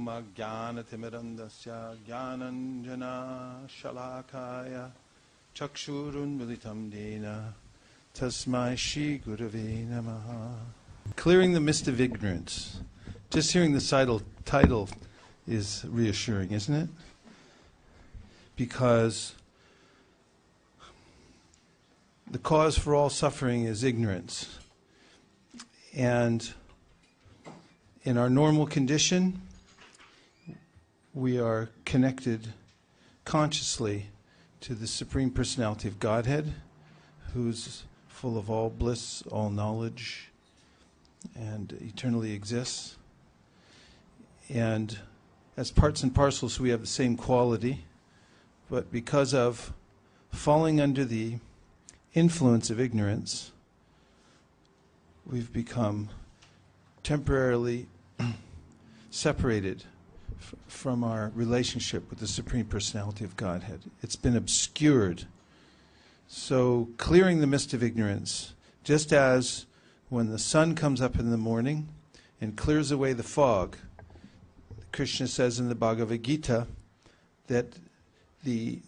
Oma Jnana-timirandasya Jnananjana Shalakaya Chakshurun Militam Dena Tasmai Shri Gurave Namaha. Clearing the mist of ignorance. Just hearing the title is reassuring, isn't it? Because the cause for all suffering is ignorance. And in our normal condition, we are connected consciously to the Supreme Personality of Godhead, who's full of all bliss, all knowledge, and eternally exists. And as parts and parcels, we have the same quality, but because of falling under the influence of ignorance, we've become temporarily separated from our relationship with the Supreme Personality of Godhead. It's been obscured. So clearing the mist of ignorance, just as when the sun comes up in the morning and clears away the fog, Krishna says in the Bhagavad Gita that the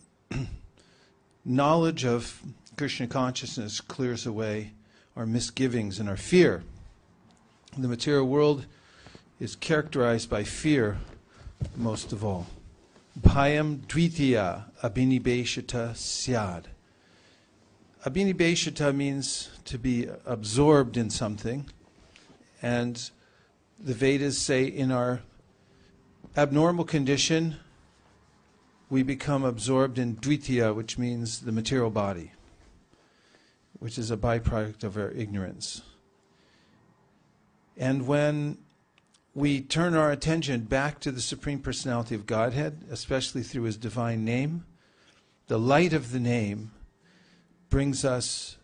knowledge of Krishna consciousness clears away our misgivings and our fear. The material world is characterized by fear most of all. Bhayam dvitiya abhinibheshata syad. Abhinibheshata means to be absorbed in something, and the Vedas say in our abnormal condition we become absorbed in dvitiya, which means the material body, which is a byproduct of our ignorance. And when we turn our attention back to the Supreme Personality of Godhead, especially through His divine name, the light of the name brings us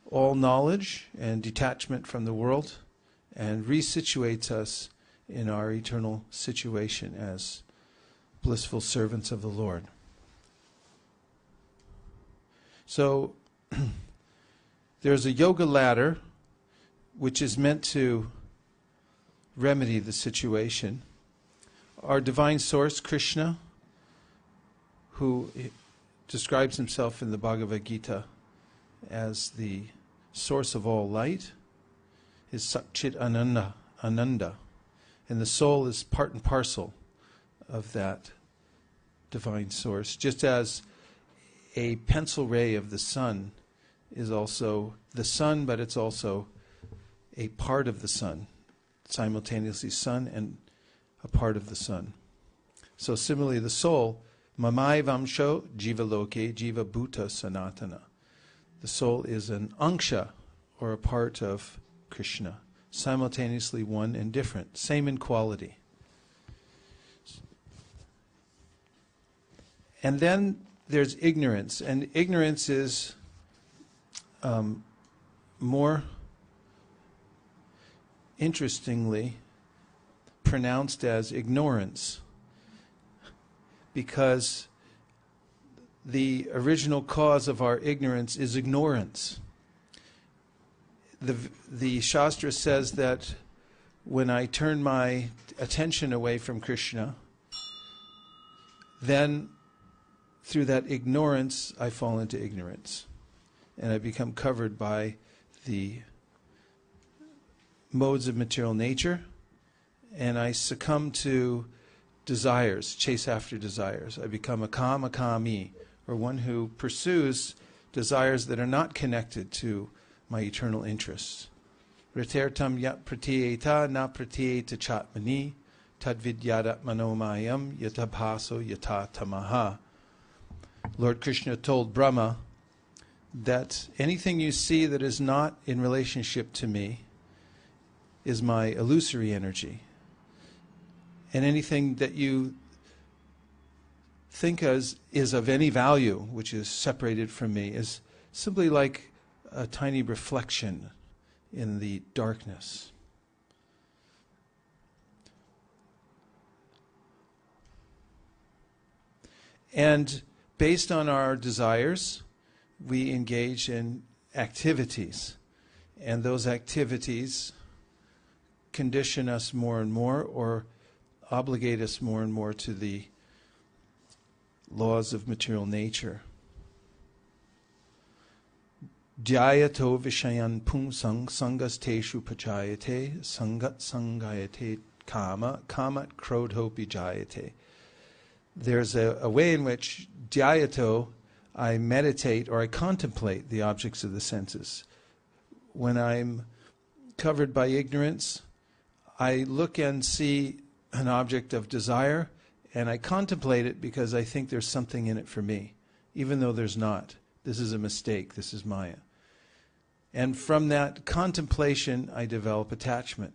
all knowledge and detachment from the world and resituates us in our eternal situation as blissful servants of the Lord. So there's a yoga ladder which is meant to remedy the situation. Our divine source, Krishna, who describes himself in the Bhagavad Gita as the source of all light, is Satchit Ananda, and the soul is part and parcel of that divine source. Just as a pencil ray of the sun is also the sun, but it's also a part of the sun, simultaneously sun and a part of the sun. So similarly, the soul, mamai vamsho jiva loke jiva bhuta sanatana. The soul is an anksha, or a part of Krishna, simultaneously one and different, same in quality. And then there's ignorance, and ignorance is more interestingly pronounced as ignorance, because the original cause of our ignorance is ignorance. The Shastra says that when I turn my attention away from Krishna, then through that ignorance I fall into ignorance, and I become covered by the modes of material nature, and I succumb to desires, chase after desires. I become a kami, or one who pursues desires that are not connected to my eternal interests. Ritertam yat pratyeta na pratyeta chatmani tadvidyadat manomayam yatabhaso yata tamaha. Lord Krishna told Brahma that anything you see that is not in relationship to me is my illusory energy. And anything that you think as is of any value, which is separated from me, is simply like a tiny reflection in the darkness. And based on our desires, we engage in activities. And those activities condition us more and more, or obligate us more and more to the laws of material nature. Dhyayato vishayan pumsang sangas teshu pachayate sangat sangayate kama kamat krodho bijayate. There's a way in which dhyayato, I meditate or I contemplate the objects of the senses. When I'm covered by ignorance, I look and see an object of desire, and I contemplate it because I think there's something in it for me, even though there's not. This is a mistake. This is Maya. And from that contemplation, I develop attachment.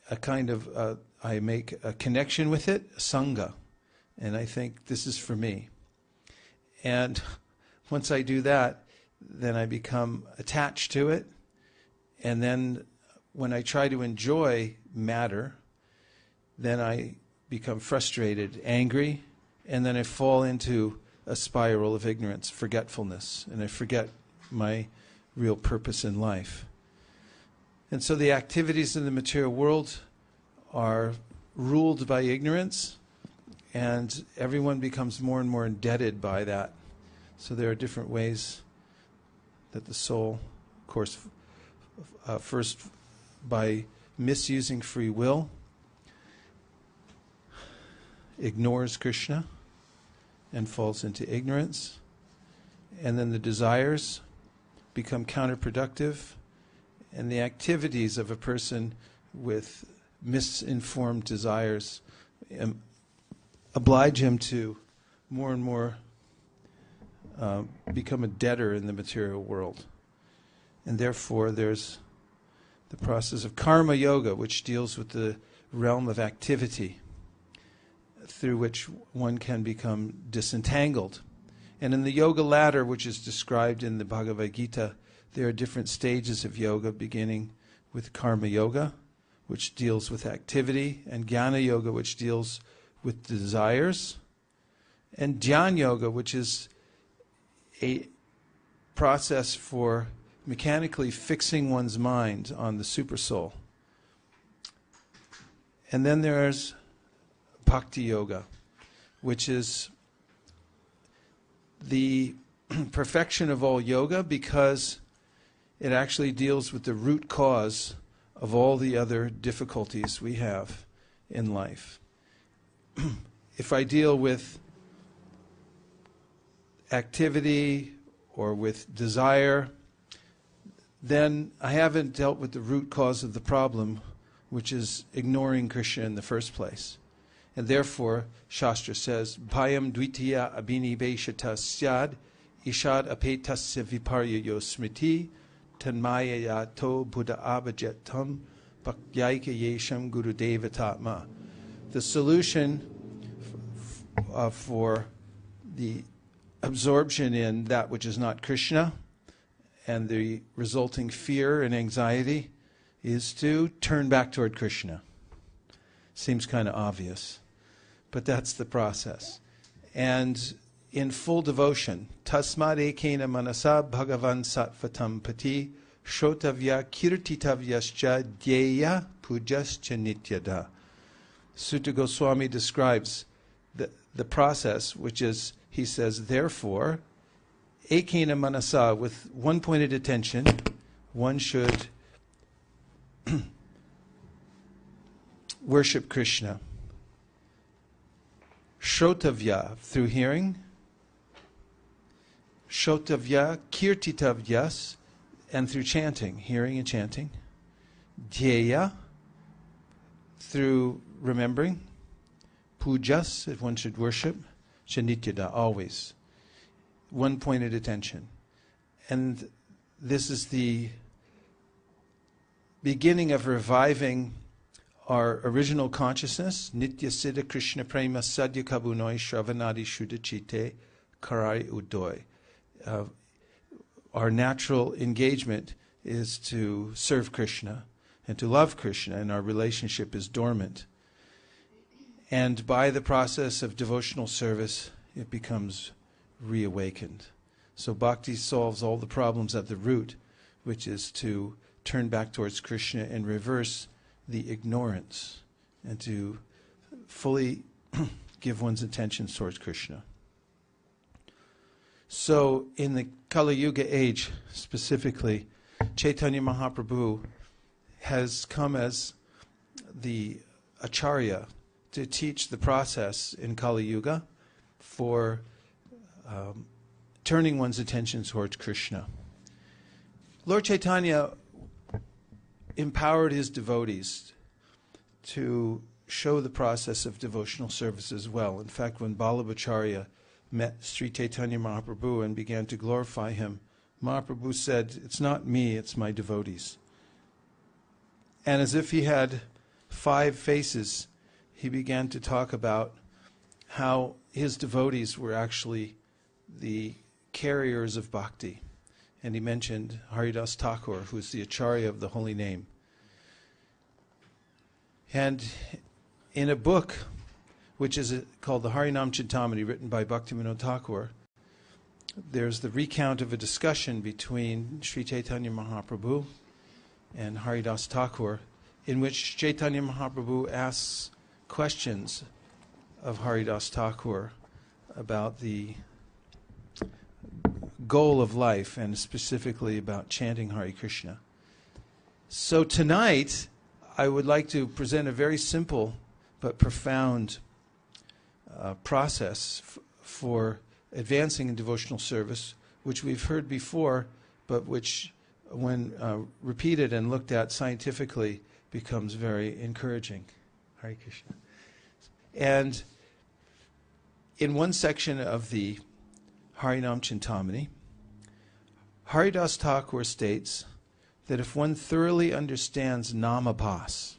A kind of, I make a connection with it, sangha, and I think this is for me. And once I do that, then I become attached to it. And then when I try to enjoy matter, then I become frustrated, angry, and then I fall into a spiral of ignorance, forgetfulness, and I forget my real purpose in life. And so the activities in the material world are ruled by ignorance, and everyone becomes more and more indebted by that. So there are different ways that the soul, of course, first by misusing free will, ignores Krishna and falls into ignorance, and then the desires become counterproductive, and the activities of a person with misinformed desires oblige him to more and more become a debtor in the material world. And therefore there's the process of karma yoga, which deals with the realm of activity, through which one can become disentangled. And in the yoga ladder, which is described in the Bhagavad Gita, there are different stages of yoga, beginning with karma yoga, which deals with activity, and jnana yoga, which deals with desires, and dhyan yoga, which is a process for mechanically fixing one's mind on the supersoul. And then there's bhakti yoga, which is the perfection of all yoga, because it actually deals with the root cause of all the other difficulties we have in life. If I deal with activity or with desire, then I haven't dealt with the root cause of the problem, which is ignoring Krishna in the first place. And therefore, Shastra says, Bhayam dvitiya abhiniveshata syad, ishad apetasya viparyayo smriti, tanmaya to buddha abhajatam, pakyaika yesham guru devatatma. The solution for the absorption in that which is not Krishna and the resulting fear and anxiety is to turn back toward Krishna. Seems kind of obvious, but that's the process. And in full devotion, tasmad ekena manasa bhagavan sattvatam pati shotavya kirtitavyascha dhyeya pujascha nityada. Sutta Goswami describes the process, which is, he says, therefore, ekena manasa, with one-pointed attention, one should worship Krishna. Shrotavya, through hearing. Shrotavya, kirtitavyas, and through chanting, hearing and chanting. Dhyeya, through remembering. Pujas, if one should worship. Chanityada, always. One-pointed attention. And this is the beginning of reviving our original consciousness, Nitya Siddha Krishna Prema Sadhya Kabunoi Shravanadi Shuddha Chitte Karai Udoi. Our natural engagement is to serve Krishna and to love Krishna, and our relationship is dormant. And by the process of devotional service, it becomes reawakened. So bhakti solves all the problems at the root, which is to turn back towards Krishna and reverse the ignorance and to fully give one's attention towards Krishna. So in the Kali Yuga age specifically, Chaitanya Mahaprabhu has come as the acharya to teach the process in Kali Yuga for turning one's attention towards Krishna. Lord Chaitanya empowered his devotees to show the process of devotional service as well. In fact, when Vallabhacharya met Sri Chaitanya Mahaprabhu and began to glorify him, Mahaprabhu said, "It's not me, it's my devotees." And as if he had 5 faces, he began to talk about how his devotees were actually the carriers of bhakti. And he mentioned Haridas Thakur, who is the acharya of the holy name. And in a book which is called the Harinam Chintamani, written by Bhaktivinoda Thakur, there's the recount of a discussion between Sri Chaitanya Mahaprabhu and Haridas Thakur, in which Chaitanya Mahaprabhu asks questions of Haridas Thakur about the goal of life, and specifically about chanting Hare Krishna. So tonight, I would like to present a very simple but profound process for advancing in devotional service, which we've heard before, but which, when repeated and looked at scientifically, becomes very encouraging. Hare Krishna. And in one section of the Harinam Chintamani, Haridas Thakur states that if one thoroughly understands namabhas,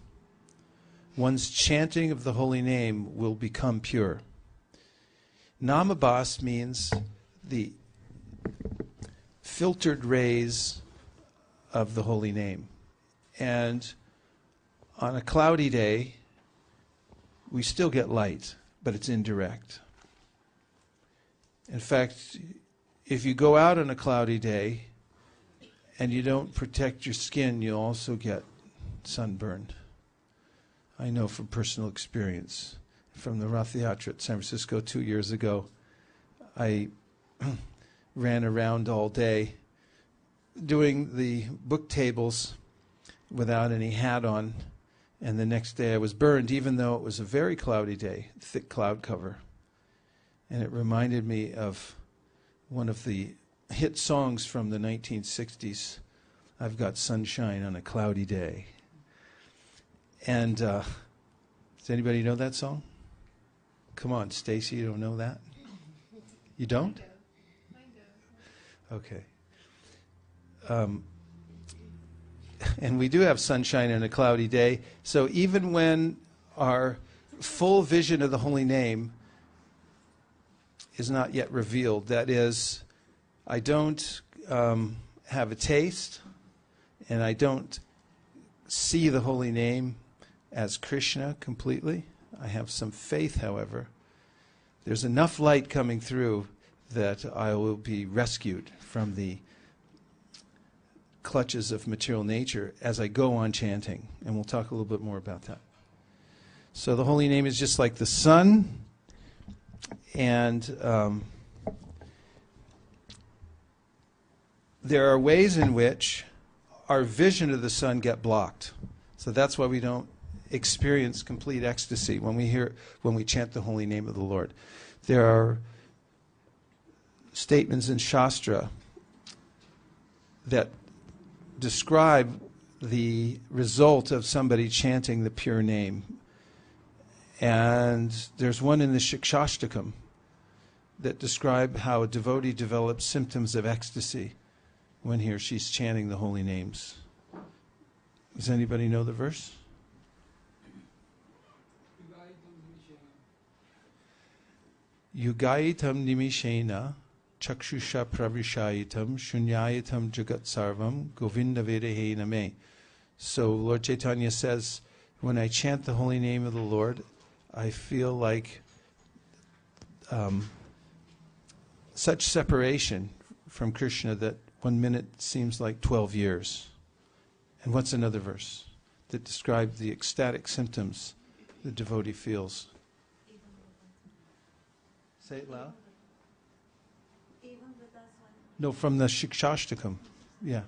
one's chanting of the holy name will become pure. Namabhas means the filtered rays of the holy name. And on a cloudy day, we still get light, but it's indirect. In fact, if you go out on a cloudy day and you don't protect your skin, you'll also get sunburned. I know from personal experience. From the Rath Yatra at San Francisco 2 years ago, I ran around all day doing the book tables without any hat on, and the next day I was burned, even though it was a very cloudy day, thick cloud cover. And it reminded me of one of the hit songs from the 1960s, I've Got Sunshine on a Cloudy Day. And does anybody know that song? Come on, Stacy, you don't know that? You don't? I do. Okay. And we do have sunshine on a cloudy day. So even when our full vision of the holy name is not yet revealed, that is, I don't have a taste, and I don't see the holy name as Krishna completely. I have some faith, however. There's enough light coming through that I will be rescued from the clutches of material nature as I go on chanting. And we'll talk a little bit more about that. So the holy name is just like the sun, and there are ways in which our vision of the sun get blocked. So that's why we don't experience complete ecstasy when we chant the holy name of the Lord. There are statements in Shastra that describe the result of somebody chanting the pure name. And there's one in the Shikshashtakam that describe how a devotee develops symptoms of ecstasy when he or she's chanting the holy names. Does anybody know the verse? Yugaitam nimishena chakshusha pravishayitam shunyayitam jagat sarvam govinda vedahena me. So Lord Chaitanya says, when I chant the holy name of the Lord, I feel like such separation from Krishna that 1 minute seems like 12 years. And what's another verse that describes the ecstatic symptoms the devotee feels. Say it loud. No, from the Shikshashtakam. Yeah.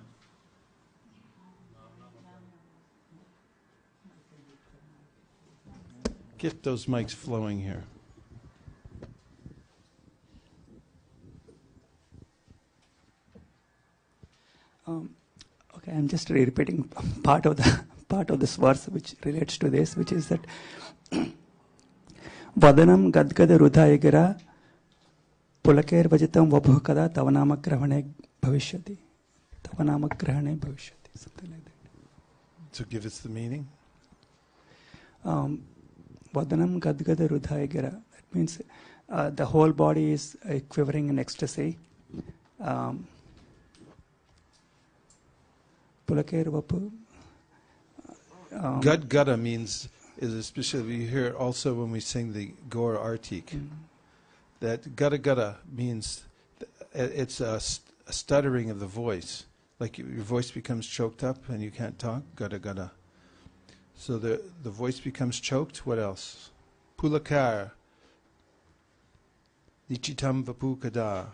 Get those mics flowing here. Okay, I'm just repeating part of this verse which relates to this, which is that Vadanam gadgada rudhayagara pulakair vajitam vabhu kada tavanama grahane bhavishyati. Tavanama grahane bhavishyati. Something like that. So give us the meaning. Vadanam gadgada rudhayagara. That means the whole body is quivering in ecstasy. Pulakair vabhu. Gadgada means, is especially, we hear it also when we sing the Gaur Artik. That gada gada means, it's a stuttering of the voice. Like your voice becomes choked up and you can't talk, gada gada. So the voice becomes choked, what else? Pulakar, nichitam vapukada.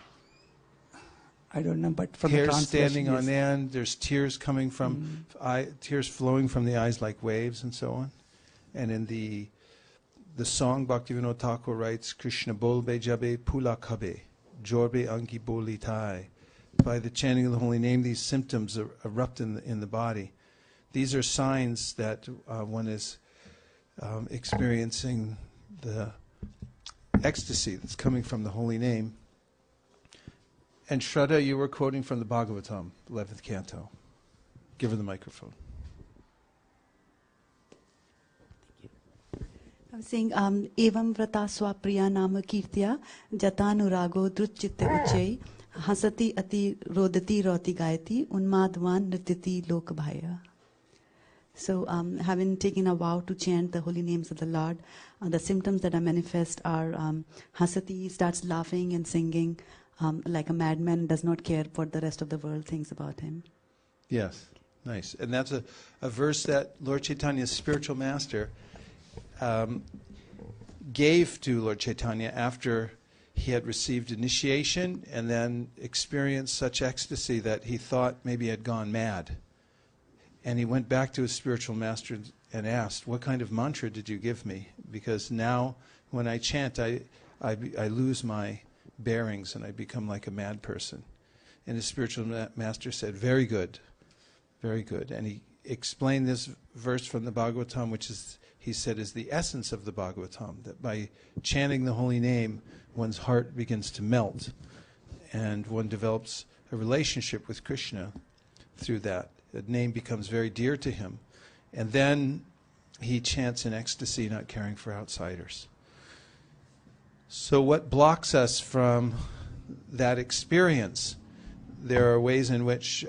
I don't know, but from hair the translation, standing on end, there's tears coming from, tears flowing from the eyes like waves and so on. And in the song, Bhaktivinoda Thakur writes, Krishna bolbe jabe pula kabe, jorbe anki boli thai. By the chanting of the holy name, these symptoms erupt in the body. These are signs that one is experiencing the ecstasy that's coming from the holy name. And Shraddha, you were quoting from the Bhagavatam, 11th canto. Give her the microphone. I was saying, evam vrata swapriya nama kirtya jatanurago drutchitta uchai hasati ati rodati roti gayati unmadvan nrityati lokabhaya. So, having taken a vow to chant the holy names of the Lord, the symptoms that are manifest are hasati, starts laughing and singing like a madman, does not care what the rest of the world thinks about him. Yes, nice. And that's a verse that Lord Chaitanya's spiritual master gave to Lord Chaitanya after he had received initiation and then experienced such ecstasy that he thought maybe he had gone mad. And he went back to his spiritual master and asked, what kind of mantra did you give me? Because now when I chant, I lose my bearings and I become like a mad person. And his spiritual master said, very good, very good. And he explained this verse from the Bhagavatam, which is, he said, is the essence of the Bhagavatam, that by chanting the holy name, one's heart begins to melt and one develops a relationship with Krishna through that. The name becomes very dear to him. And then he chants in ecstasy, not caring for outsiders. So what blocks us from that experience? There are ways in which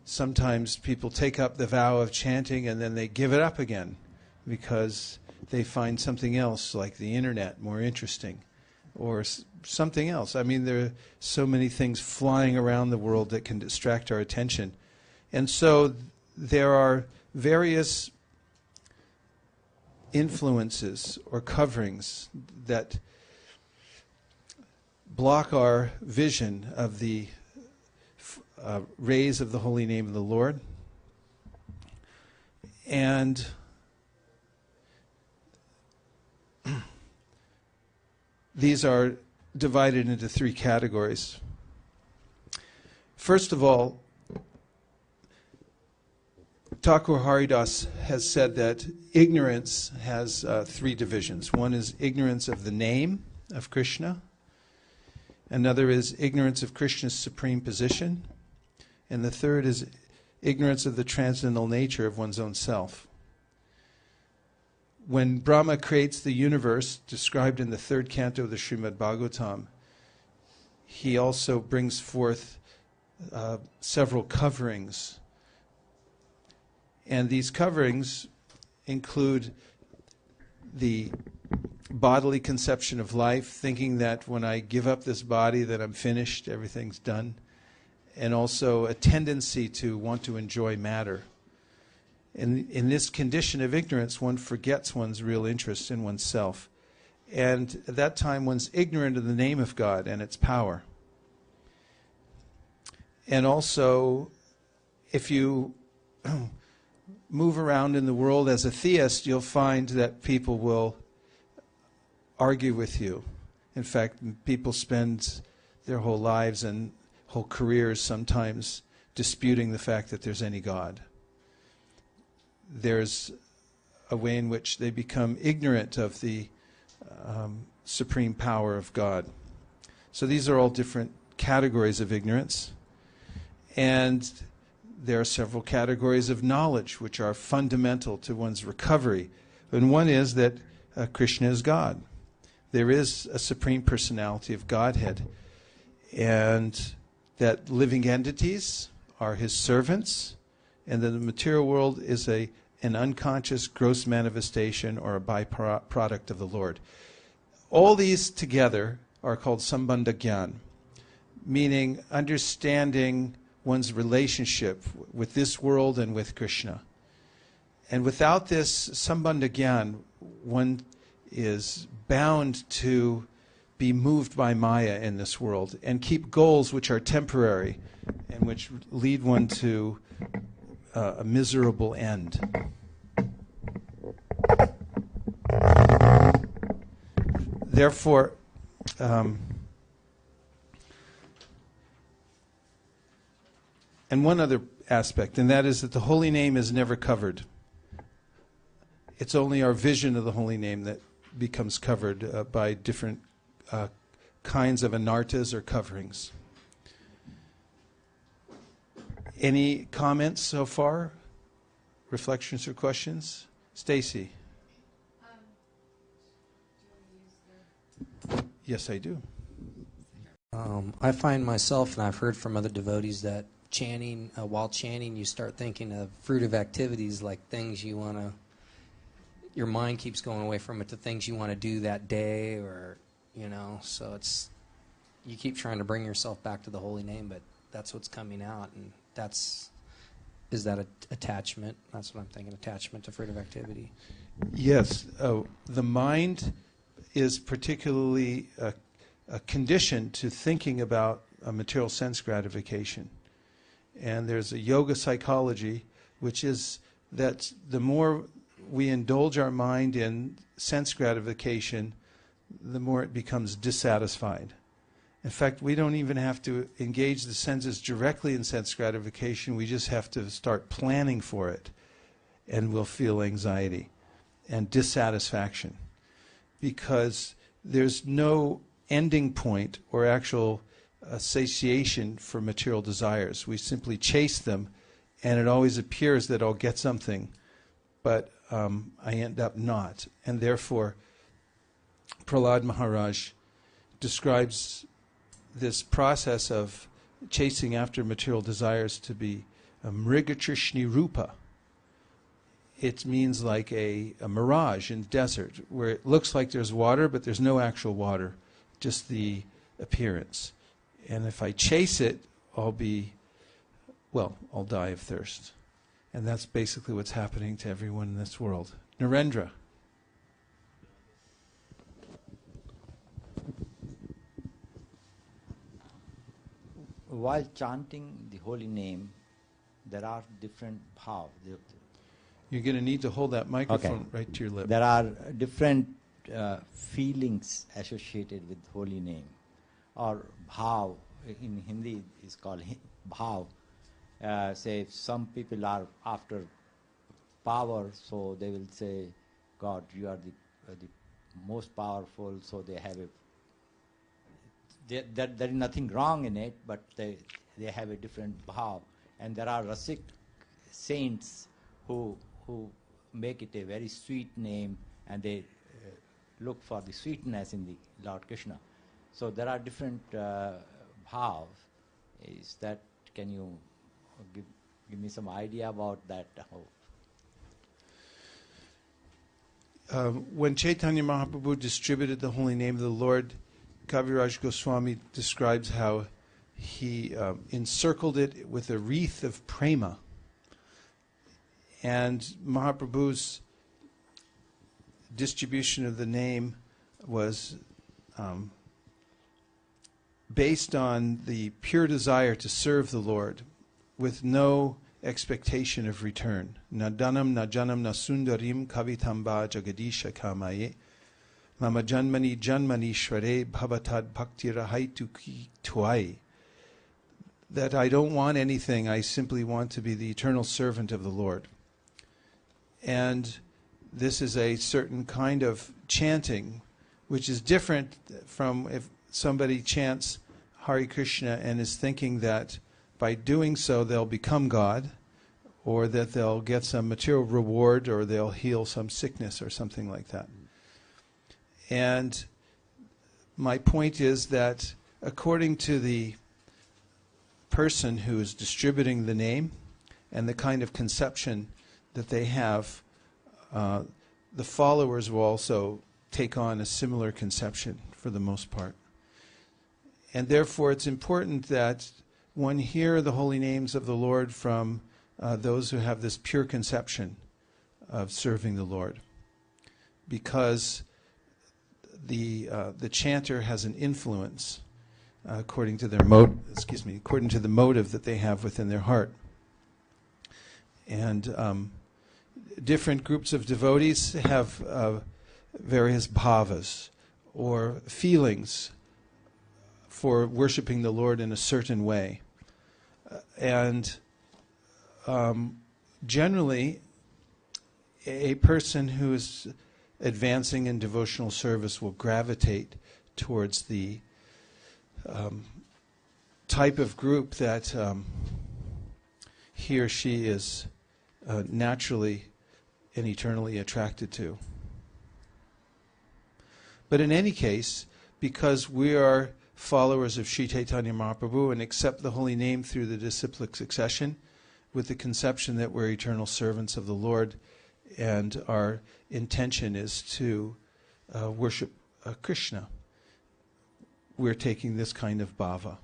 sometimes people take up the vow of chanting and then they give it up again because they find something else like the internet more interesting or something else. I mean, there are so many things flying around the world that can distract our attention. And so there are various influences or coverings that block our vision of the rays of the holy name of the Lord. And these are divided into three categories. First of all, Thakur Haridas has said that ignorance has three divisions. One is ignorance of the name of Krishna. Another is ignorance of Krishna's supreme position. And the third is ignorance of the transcendental nature of one's own self. When Brahma creates the universe, described in the third canto of the Srimad Bhagavatam, he also brings forth several coverings. And these coverings include the bodily conception of life, thinking that when I give up this body that I'm finished, everything's done. And also a tendency to want to enjoy matter. In this condition of ignorance, one forgets one's real interest in oneself. And at that time, one's ignorant of the name of God and its power. And also, if you move around in the world as a theist, you'll find that people will argue with you. In fact, people spend their whole lives and whole careers sometimes disputing the fact that there's any God. There's a way in which they become ignorant of the supreme power of God. So these are all different categories of ignorance. And there are several categories of knowledge which are fundamental to one's recovery. And one is that Krishna is God. There is a supreme personality of Godhead. And that living entities are his servants, and that the material world is an unconscious gross manifestation or a byproduct of the Lord. All these together are called sambandha gyan, meaning understanding one's relationship with this world and with Krishna. And without this sambandha gyan, one is bound to be moved by Maya in this world and keep goals which are temporary and which lead one to a miserable end. Therefore, and one other aspect, and that is that the holy name is never covered. It's only our vision of the holy name that becomes covered by different kinds of anarthas or coverings. Any comments so far? Reflections or questions? Stacy? Yes, I do. I find myself, and I've heard from other devotees, that chanting, while chanting, you start thinking of fruitive activities, like things you want to, your mind keeps going away from it to things you want to do that day, or, so you keep trying to bring yourself back to the holy name, but that's what's coming out, and is that attachment? That's what I'm thinking, attachment to fruitive activity. Yes, the mind is particularly a condition to thinking about a material sense gratification. And there's a yoga psychology, which is that the more we indulge our mind in sense gratification, the more it becomes dissatisfied. In fact, we don't even have to engage the senses directly in sense gratification. We just have to start planning for it, and we'll feel anxiety and dissatisfaction, because there's no ending point or actual satiation for material desires. We simply chase them, and it always appears that I'll get something, but I end up not. And therefore, Prahlad Maharaj describes this process of chasing after material desires to be mrigatrishni rupa. It means like a mirage in the desert, where it looks like there's water, but there's no actual water, just the appearance. And if I chase it, I'll die of thirst. And that's basically what's happening to everyone in this world. Narendra. While chanting the holy name, there are different bhav. You're going to need to hold that microphone right to your lip. There are different feelings associated with holy name, or bhav. In Hindi is called bhav. Say some people are after power, so they will say, God, you are the most powerful, so they have there is nothing wrong in it, but they have a different bhav. And there are Rasik saints who make it a very sweet name, and they look for the sweetness in the Lord Krishna. So there are different bhav. Can you give me some idea about that? When Chaitanya Mahaprabhu distributed the holy name of the Lord, Kaviraj Goswami describes how he encircled it with a wreath of Prema. And Mahaprabhu's distribution of the name was based on the pure desire to serve the Lord with no expectation of return. Na dhanam, na janam, na sundarim kavitamba jagadisha kamaye mama janmani janmanishware bhavatad bhaktirahaitu ki tuai. That I don't want anything, I simply want to be the eternal servant of the Lord. And this is a certain kind of chanting, which is different from if somebody chants Hare Krishna and is thinking that by doing so they'll become God, or that they'll get some material reward, or they'll heal some sickness or something like that. And my point is that according to the person who is distributing the name and the kind of conception that they have, the followers will also take on a similar conception for the most part. And therefore it's important that one hear the holy names of the Lord from those who have this pure conception of serving the Lord, because the chanter has an influence according to their according to the motive that they have within their heart. And different groups of devotees have various bhavas or feelings for worshiping the Lord in a certain way. And generally, a person who is advancing in devotional service will gravitate towards the type of group that he or she is naturally and eternally attracted to. But in any case, because we are followers of Sri Chaitanya Mahaprabhu and accept the holy name through the disciplic succession with the conception that we're eternal servants of the Lord, and our intention is to worship Krishna, we're taking this kind of bhava.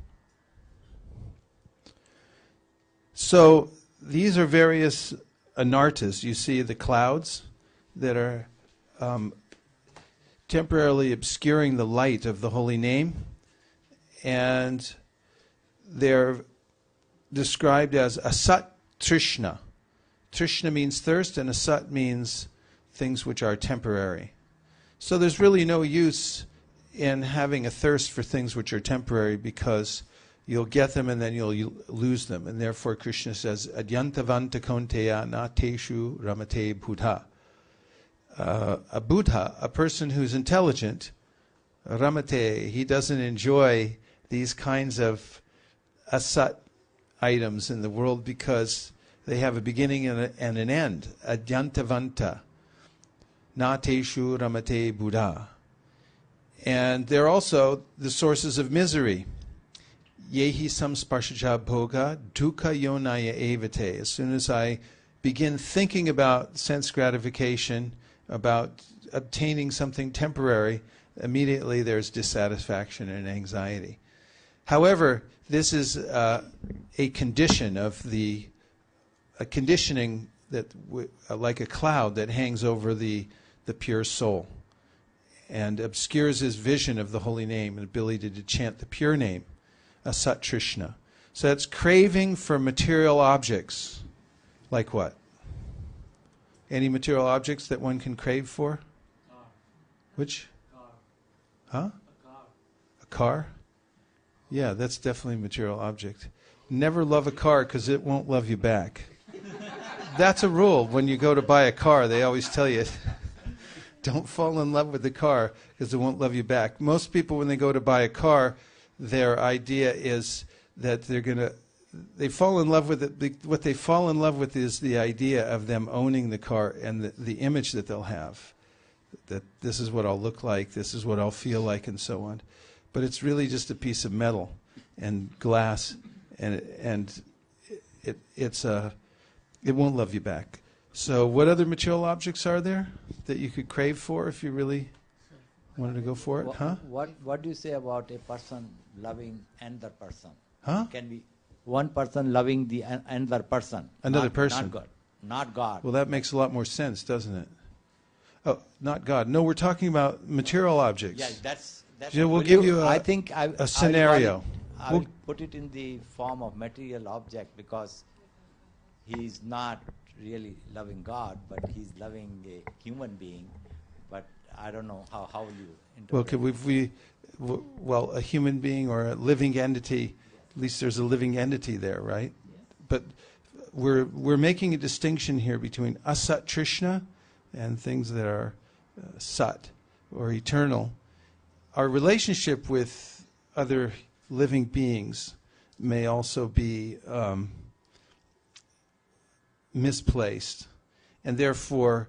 So these are various anarthas. You see the clouds that are temporarily obscuring the light of the holy name, and they're described as asat trishna. Trishna means thirst, and asat means things which are temporary. So there's really no use in having a thirst for things which are temporary, because you'll get them and then you'll lose them. And therefore Krishna says, adyantavanta konteya na teshu ramate buddha. A Buddha, a person who's intelligent, ramate, he doesn't enjoy these kinds of asat items in the world because they have a beginning and an end. Adyantavanta na teshu ramate buddha. And they're also the sources of misery. Yehi samsparshaja bhoga dukkha yonaya evate. As soon as I begin thinking about sense gratification, about obtaining something temporary, immediately there's dissatisfaction and anxiety. However, this is a condition of a conditioning that like a cloud that hangs over the pure soul and obscures his vision of the holy name and ability to chant the pure name, asat trishna. So that's craving for material objects. Like what? Any material objects that one can crave for? Car. Which? Car. Huh? A car. A car? Yeah, that's definitely a material object. Never love a car because it won't love you back. That's a rule. When you go to buy a car, they always tell you, don't fall in love with the car because it won't love you back. Most people, when they go to buy a car, their idea is that they fall in love with it. What they fall in love with is the idea of them owning the car and the image that they'll have. That this is what I'll look like, this is what I'll feel like, and so on. But it's really just a piece of metal and glass, and it won't love you back. So what other material objects are there that you could crave for if you really wanted to go for it? Huh? What do you say about a person loving another person? Huh? Can be one person loving the another person. Another not person. Not God. not God. Well, that makes a lot more sense, doesn't it? Oh, not God. No, we're talking about material objects. Yeah, that's Yeah, we'll will give you I think a scenario. I will put it in the form of material object, because he's not really loving God, but he's loving a human being. But I don't know how you interpret. Well, a human being or a living entity, at least there's a living entity there, right? But we're making a distinction here between asat trishna and things that are sat or eternal. Our relationship with other living beings may also be misplaced, and therefore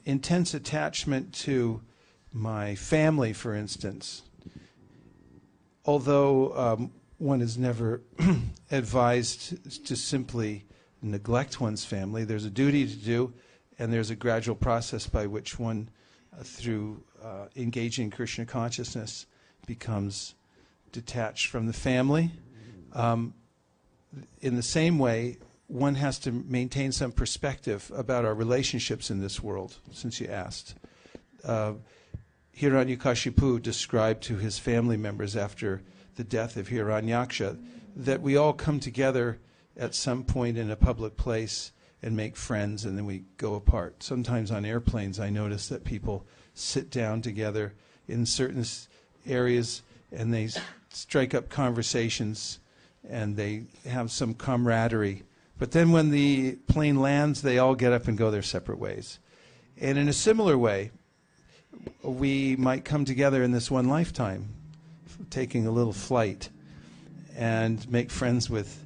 intense attachment to my family, for instance, although one is never advised to simply neglect one's family. There's a duty to do, and there's a gradual process by which one, through engaging in Krishna consciousness, becomes detached from the family. In the same way, one has to maintain some perspective about our relationships in this world, since you asked. Hiranyakashipu described to his family members after the death of Hiranyaksha that we all come together at some point in a public place and make friends, and then we go apart. Sometimes on airplanes I notice that people sit down together in certain areas and they strike up conversations and they have some camaraderie. But then when the plane lands, they all get up and go their separate ways. And in a similar way, we might come together in this one lifetime, taking a little flight, and make friends with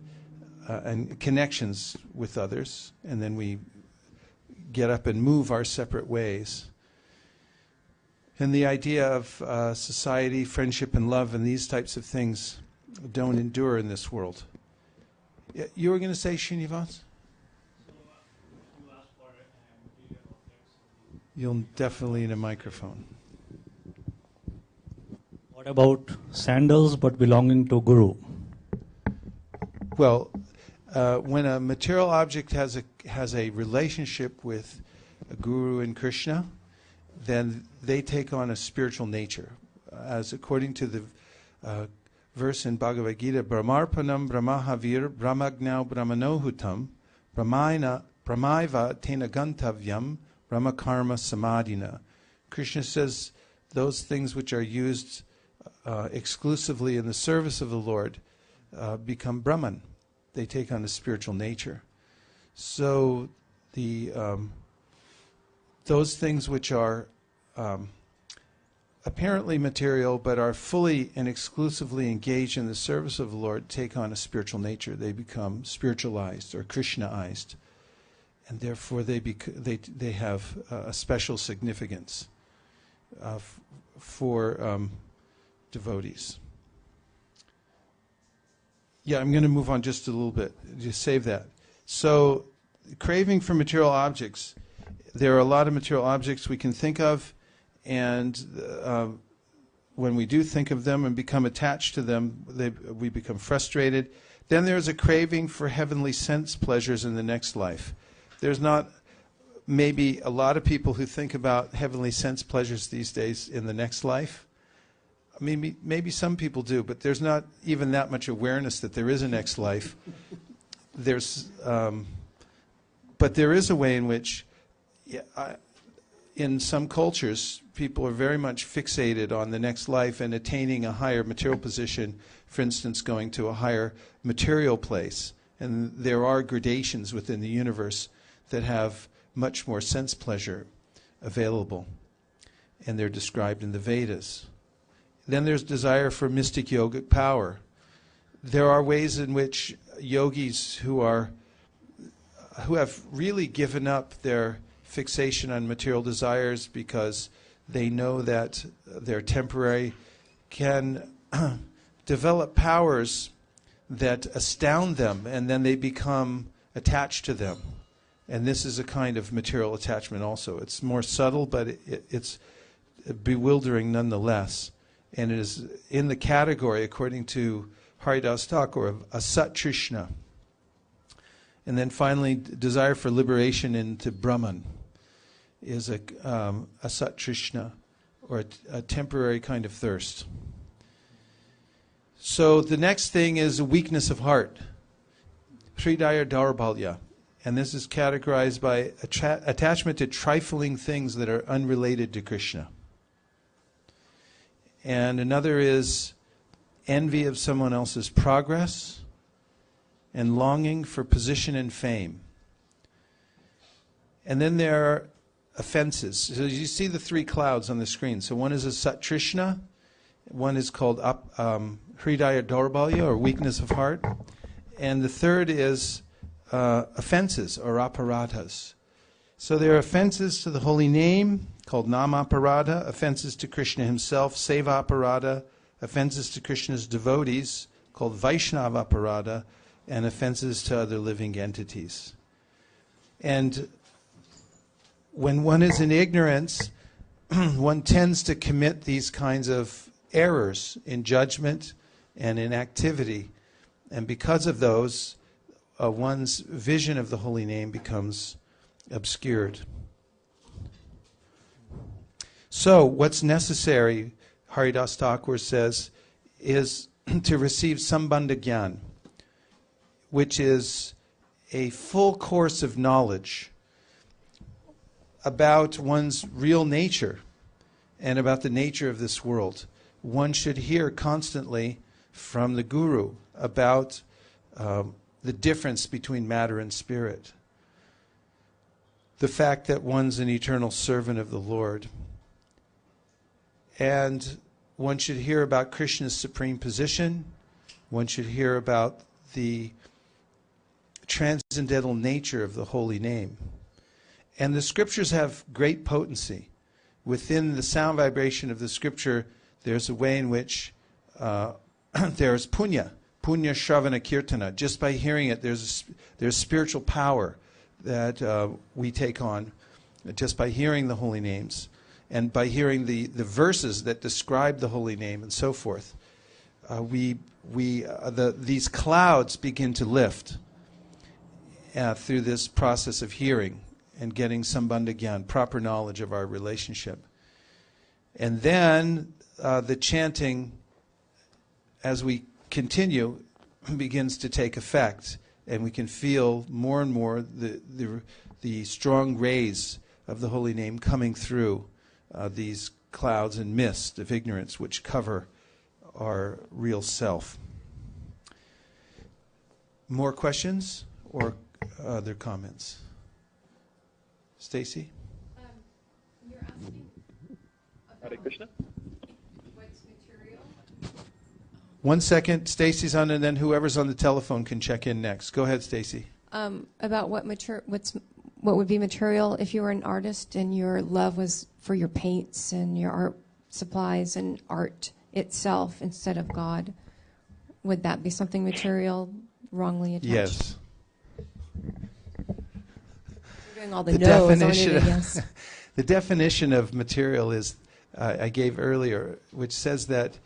and connections with others, and then we get up and move our separate ways. And the idea of society, friendship, and love, and these types of things don't endure in this world. You were going to say, Srinivas? You'll definitely need a microphone. What about sandals but belonging to Guru? Well, when a material object has a relationship with a guru and Krishna, then they take on a spiritual nature. As according to the verse in Bhagavad Gita, Brahmarpanam Brahmahavir Brahmagnau Brahmanohutam Brahmaiva Tena Gantavyam Brahmakarma Samadhina. Krishna says those things which are used exclusively in the service of the Lord become Brahman. They take on a spiritual nature. So the those things which are apparently material but are fully and exclusively engaged in the service of the Lord take on a spiritual nature. They become spiritualized or Krishnaized, and therefore they have a special significance for devotees. Yeah, I'm going to move on just a little bit. Just save that. So, craving for material objects. There are a lot of material objects we can think of, and when we do think of them and become attached to them, we become frustrated. Then there's a craving for heavenly sense pleasures in the next life. There's not maybe a lot of people who think about heavenly sense pleasures these days in the next life. Maybe some people do, but there's not even that much awareness that there is a next life. But there is a way in which, in some cultures, people are very much fixated on the next life and attaining a higher material position, for instance, going to a higher material place. And there are gradations within the universe that have much more sense pleasure available, and they're described in the Vedas. Then there's desire for mystic yogic power. There are ways in which yogis who have really given up their fixation on material desires because they know that they're temporary, can develop powers that astound them, and then they become attached to them. And this is a kind of material attachment also. It's more subtle, but it's bewildering nonetheless. And it is in the category, according to Haridas Thakur, of asat trishna. And then finally, desire for liberation into Brahman is a satrishna, or a temporary kind of thirst. So the next thing is a weakness of heart, hridaya daurbalya. And this is categorized by attachment to trifling things that are unrelated to Krishna. And another is envy of someone else's progress and longing for position and fame. And then there are offenses. So you see the three clouds on the screen. So one is a satrishna, one is called hridaya daurbalya, or weakness of heart, and the third is offenses, or aparadhas. So there are offenses to the holy name, called nama-aparadha, offenses to Krishna himself, seva-aparadha, offenses to Krishna's devotees, called Vaishnava-aparadha, and offenses to other living entities. And when one is in ignorance, one tends to commit these kinds of errors in judgment and in activity. And because of those, one's vision of the holy name becomes obscured. So what's necessary, Haridas Thakur says, is to receive Sambandha Gyan, which is a full course of knowledge about one's real nature and about the nature of this world. One should hear constantly from the Guru about the difference between matter and spirit, the fact that one's an eternal servant of the Lord. And one should hear about Krishna's supreme position. One should hear about the transcendental nature of the holy name. And the scriptures have great potency. Within the sound vibration of the scripture, there's a way in which there's punya shravana kirtana. Just by hearing it, there's spiritual power that we take on just by hearing the holy names and by hearing the verses that describe the holy name and so forth. These clouds begin to lift through this process of hearing and getting Sambandha Gyan, proper knowledge of our relationship. And then the chanting, as we continue, begins to take effect, and we can feel more and more the strong rays of the holy name coming through these clouds and mist of ignorance which cover our real self. More questions or other comments? Stacy? You're asking Hare Krishna. what's material? 1 second, Stacy's on, and then whoever's on the telephone can check in next. Go ahead, Stacy. About what would be material if you were an artist and your love was for your paints and your art supplies and art itself instead of God. Would that be something material, wrongly attached? Yes. We're doing all the no's. The definition of material is, I gave earlier, which says that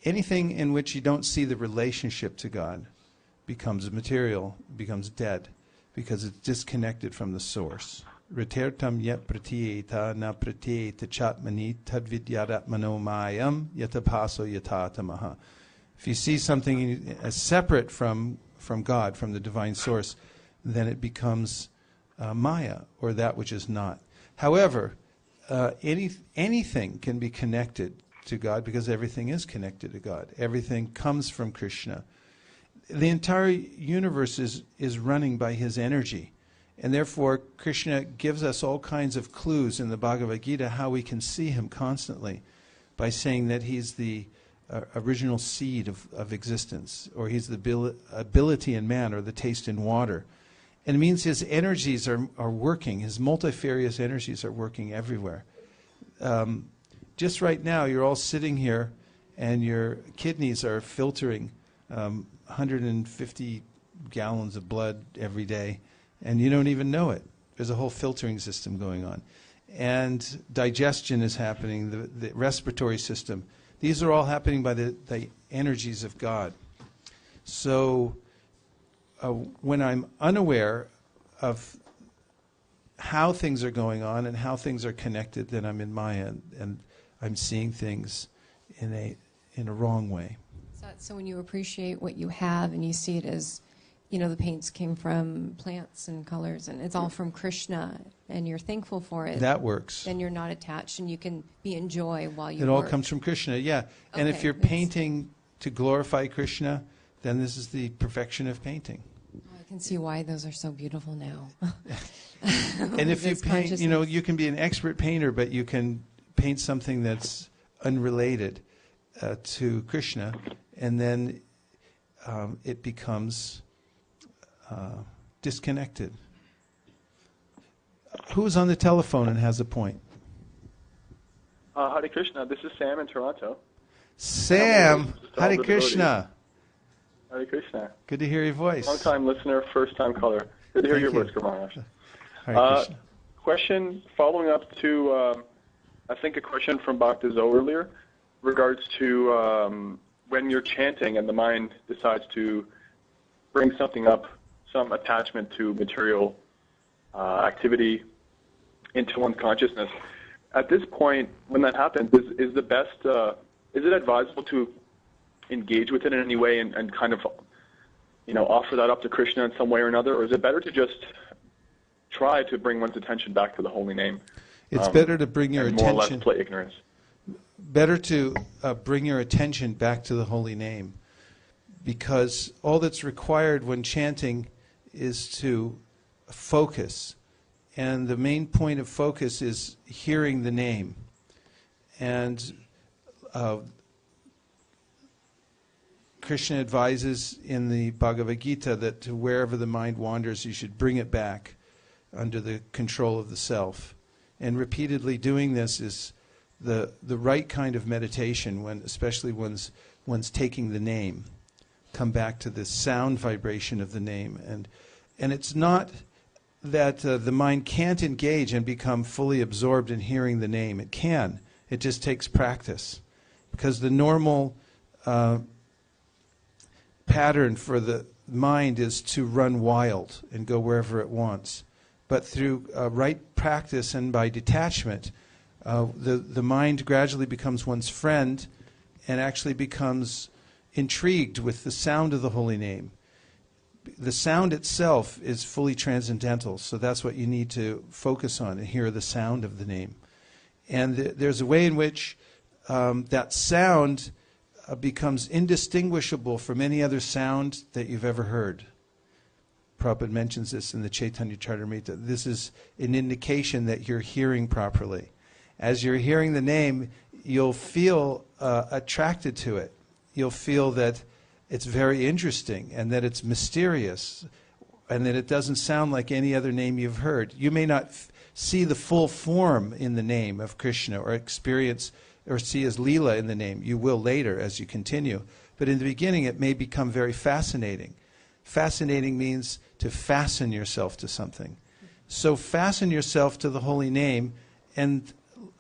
anything in which you don't see the relationship to God becomes material, becomes dead, because it's disconnected from the source. Ritertam yet pratiyeta na pratiyeta chatmani tadvidyaratmano mayam yatapaso yatatamaha. If you see something as separate from God, from the divine source, then it becomes maya, or that which is not. However, anything can be connected to God because everything is connected to God. Everything comes from Krishna. The entire universe is running by his energy. And therefore, Krishna gives us all kinds of clues in the Bhagavad Gita how we can see him constantly by saying that he's the original seed of existence, or he's the ability in man, or the taste in water. And it means his energies are working, his multifarious energies are working everywhere. Just right now, you're all sitting here and your kidneys are filtering 150 gallons of blood every day, and you don't even know it. There's a whole filtering system going on. And digestion is happening, the respiratory system. These are all happening by the energies of God. So when I'm unaware of how things are going on and how things are connected, then I'm in Maya, and I'm seeing things in a wrong way. So when you appreciate what you have and you see it as, you know, the paints came from plants and colors and it's all from Krishna and you're thankful for it. That works. Then you're not attached and you can be in joy while you It work. all comes from Krishna, yeah. And if Okay, you're yes. painting to glorify Krishna, then this is the perfection of painting. I can see why those are so beautiful now. And if you This paint, you know, consciousness. you can be an expert painter, but you can paint something that's unrelated to Krishna, and then it becomes disconnected. Who's on the telephone and has a point? Hare Krishna, this is Sam in Toronto. Sam, Just all Hare the Krishna. Hare Krishna. Good to hear your voice. Long-time listener, first-time caller. Good to hear your voice, Guru Maharaj. Hare Krishna. Question following up to, I think, a question from Bhakta Zoe earlier, regards to when you're chanting and the mind decides to bring something up, some attachment to material activity into one's consciousness. At this point, when that happens, is the best, is it advisable to engage with it in any way and kind of, you know, offer that up to Krishna in some way or another, or is it better to just try to bring one's attention back to the holy name? It's better to bring your and more or less attention. play ignorance. Better to bring your attention back to the holy name, because all that's required when chanting is to focus, and the main point of focus is hearing the name. And Krishna advises in the Bhagavad Gita that wherever the mind wanders, you should bring it back under the control of the self. And repeatedly doing this is the right kind of meditation, when especially one's taking the name. Come back to the sound vibration of the name. And it's not that the mind can't engage and become fully absorbed in hearing the name. It can. It just takes practice. Because the normal pattern for the mind is to run wild and go wherever it wants. But through right practice and by detachment, the mind gradually becomes one's friend and actually becomes intrigued with the sound of the holy name. The sound itself is fully transcendental, so that's what you need to focus on, and hear the sound of the name. And there's a way in which that sound becomes indistinguishable from any other sound that you've ever heard. Prabhupada mentions this in the Chaitanya Charitamrita. This is an indication that you're hearing properly. As you're hearing the name, you'll feel attracted to it. You'll feel that it's very interesting and that it's mysterious and that it doesn't sound like any other name you've heard. You may not see the full form in the name of Krishna or experience or see as Leela in the name. You will later as you continue. But in the beginning it may become very fascinating. Fascinating means to fasten yourself to something. So fasten yourself to the holy name and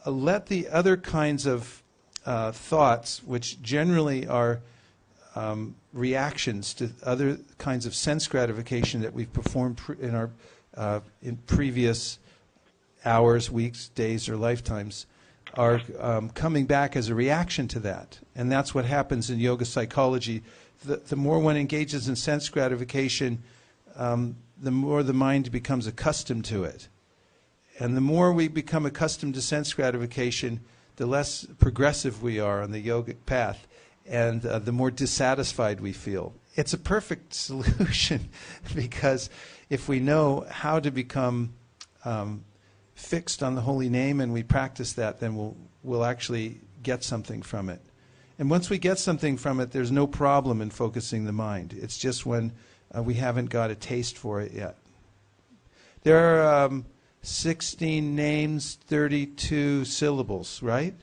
let the other kinds of thoughts, which generally are reactions to other kinds of sense gratification that we've performed in our in previous hours, weeks, days, or lifetimes, are coming back as a reaction to that. And that's what happens in yoga psychology. The more one engages in sense gratification, the more the mind becomes accustomed to it. And the more we become accustomed to sense gratification, the less progressive we are on the yogic path, and the more dissatisfied we feel. It's a perfect solution, because if we know how to become fixed on the holy name and we practice that, then we'll actually get something from it. And once we get something from it, there's no problem in focusing the mind. It's just when we haven't got a taste for it yet. There are 16 names, 32 syllables, right?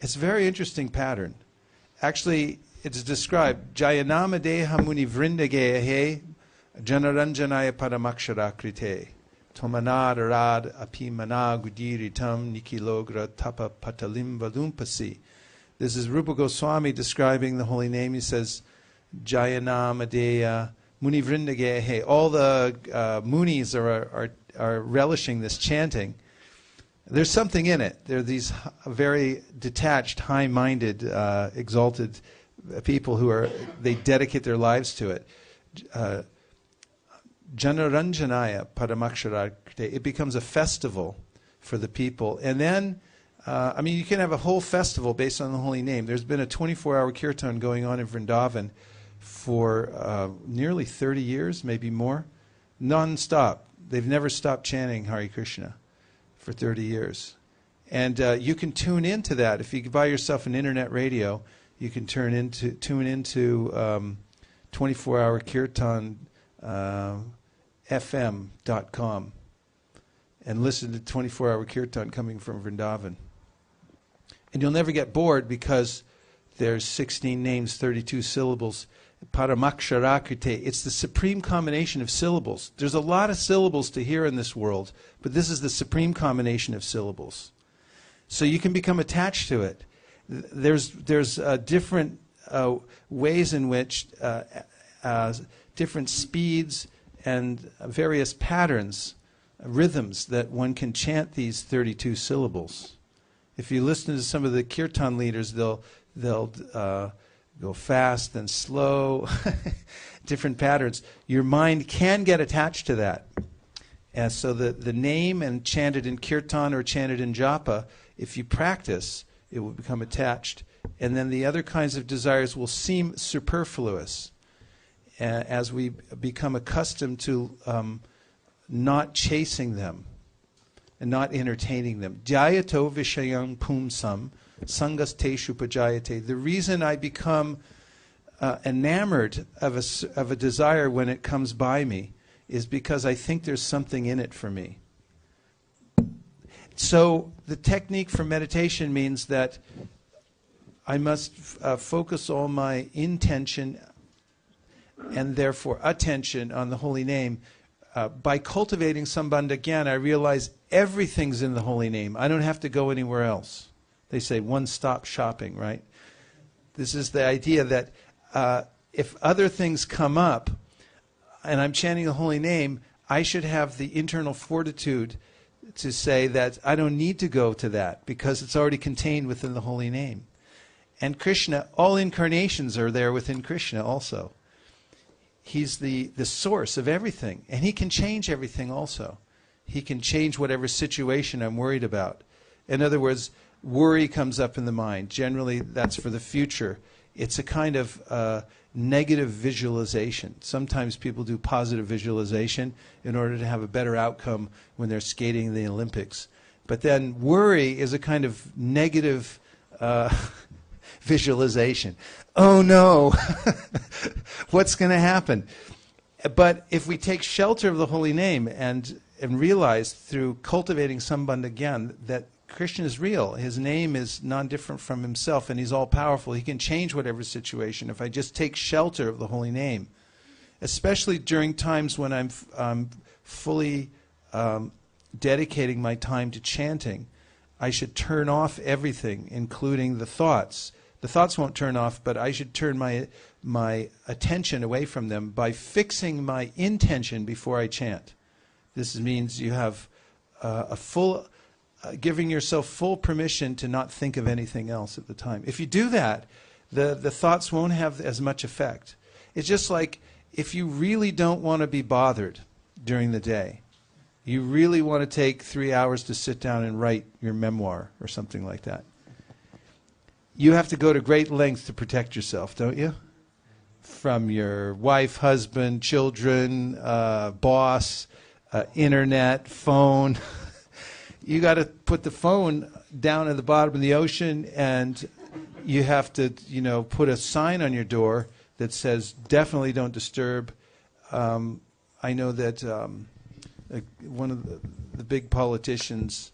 It's a very interesting pattern. Actually, it's described, Jayanama Deha Muni Vrindagehe Janaranjanaya Paramakshara Krite Tomanad Arad Apimana Gudiritam Nikilogra Tapa Patalim Valumpasi. This is Rupa Goswami describing the holy name. He says, Jayanama Deha Muni Vrindagehe, all the munis are relishing this chanting. There's something in it. There are these very detached, high-minded, exalted people they dedicate their lives to it. Janaranjanaya Paramakshara, it becomes a festival for the people. And then, you can have a whole festival based on the holy name. There's been a 24-hour kirtan going on in Vrindavan for nearly 30 years, maybe more, non-stop. They've never stopped chanting Hare Krishna for 30 years. And you can tune into that. If you buy yourself an internet radio, you can tune into 24-hour kirtan fm.com and listen to 24-hour kirtan coming from Vrindavan. And you'll never get bored because there's 16 names, 32 syllables. Paramaksharakute. It's the supreme combination of syllables. There's a lot of syllables to hear in this world, but this is the supreme combination of syllables. So you can become attached to it. There's different ways in which different speeds and various patterns, rhythms that one can chant these 32 syllables. If you listen to some of the kirtan leaders, they'll go fast and slow, different patterns. Your mind can get attached to that. And so the name and chanted in kirtan or chanted in japa, if you practice, it will become attached. And then the other kinds of desires will seem superfluous as we become accustomed to not chasing them and not entertaining them. Dhyato vishayam pumsam sangas teshu pajayate. The reason I become enamored of a desire when it comes by me is because I think there's something in it for me. So the technique for meditation means that I must focus all my intention and therefore attention on the holy name. By cultivating Sambandha Gyan, I realize everything's in the holy name. I don't have to go anywhere else. They say one-stop shopping, right? This is the idea that if other things come up and I'm chanting the holy name, I should have the internal fortitude to say that I don't need to go to that because it's already contained within the holy name. And Krishna, all incarnations are there within Krishna also. He's the source of everything, and he can change everything also. He can change whatever situation I'm worried about. In other words, worry comes up in the mind. Generally, that's for the future. It's a kind of negative visualization. Sometimes people do positive visualization in order to have a better outcome when they're skating in the Olympics. But then worry is a kind of negative visualization. Oh no, what's going to happen? But if we take shelter of the holy name and realize through cultivating Sambandha Gyan that Krishna is real, his name is non-different from himself, and he's all-powerful. He can change whatever situation if I just take shelter of the holy name. Especially during times when I'm fully dedicating my time to chanting, I should turn off everything, including the thoughts. The thoughts won't turn off, but I should turn my attention away from them by fixing my intention before I chant. This means you have giving yourself full permission to not think of anything else at the time. If you do that, the thoughts won't have as much effect. It's just like if you really don't want to be bothered during the day, you really want to take 3 hours to sit down and write your memoir or something like that. You have to go to great lengths to protect yourself, don't you? From your wife, husband, children, boss, internet, phone. You got to put the phone down at the bottom of the ocean, and you have to, put a sign on your door that says, definitely don't disturb. I know that one of the big politicians,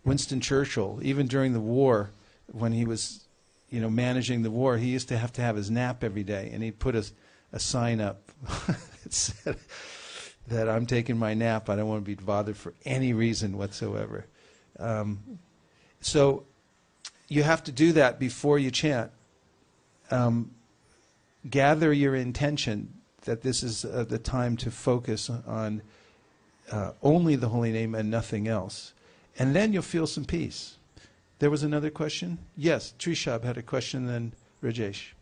Winston Churchill, even during the war, when he was, managing the war, he used to have his nap every day, and he'd put a sign up that said that I'm taking my nap. I don't want to be bothered for any reason whatsoever. So you have to do that before you chant. Gather your intention that this is the time to focus on only the holy name and nothing else. And then you'll feel some peace. There was another question? Yes, Trishab had a question, then Rajesh.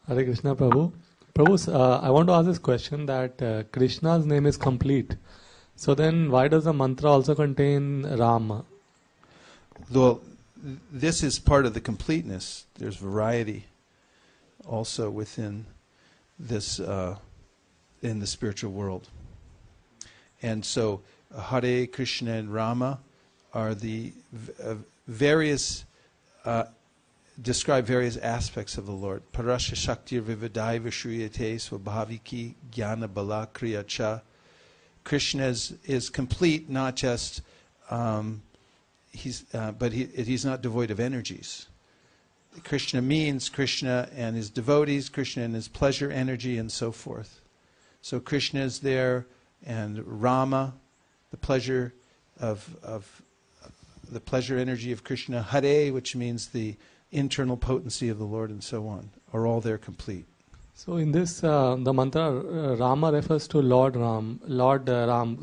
Hare Krishna, Prabhu. Prabhu, I want to ask this question that Krishna's name is complete. So then why does the mantra also contain Rāma? Well, this is part of the completeness. There's variety also within this, in the spiritual world. And so Hare, Krishna, and Rama are the various, describe various aspects of the Lord. Parasya Shaktir Vividai Vishriyate Swabhaviki Jnana Bala Kriya Cha. Krishna is complete, not just, but he's not devoid of energies. Krishna means Krishna and his devotees, Krishna and his pleasure energy, and so forth. So Krishna is there, and Rama, the pleasure the pleasure energy of Krishna, Hare, which means the internal potency of the Lord, and so on, are all there complete. So in this, the mantra Rama refers to Lord Ram,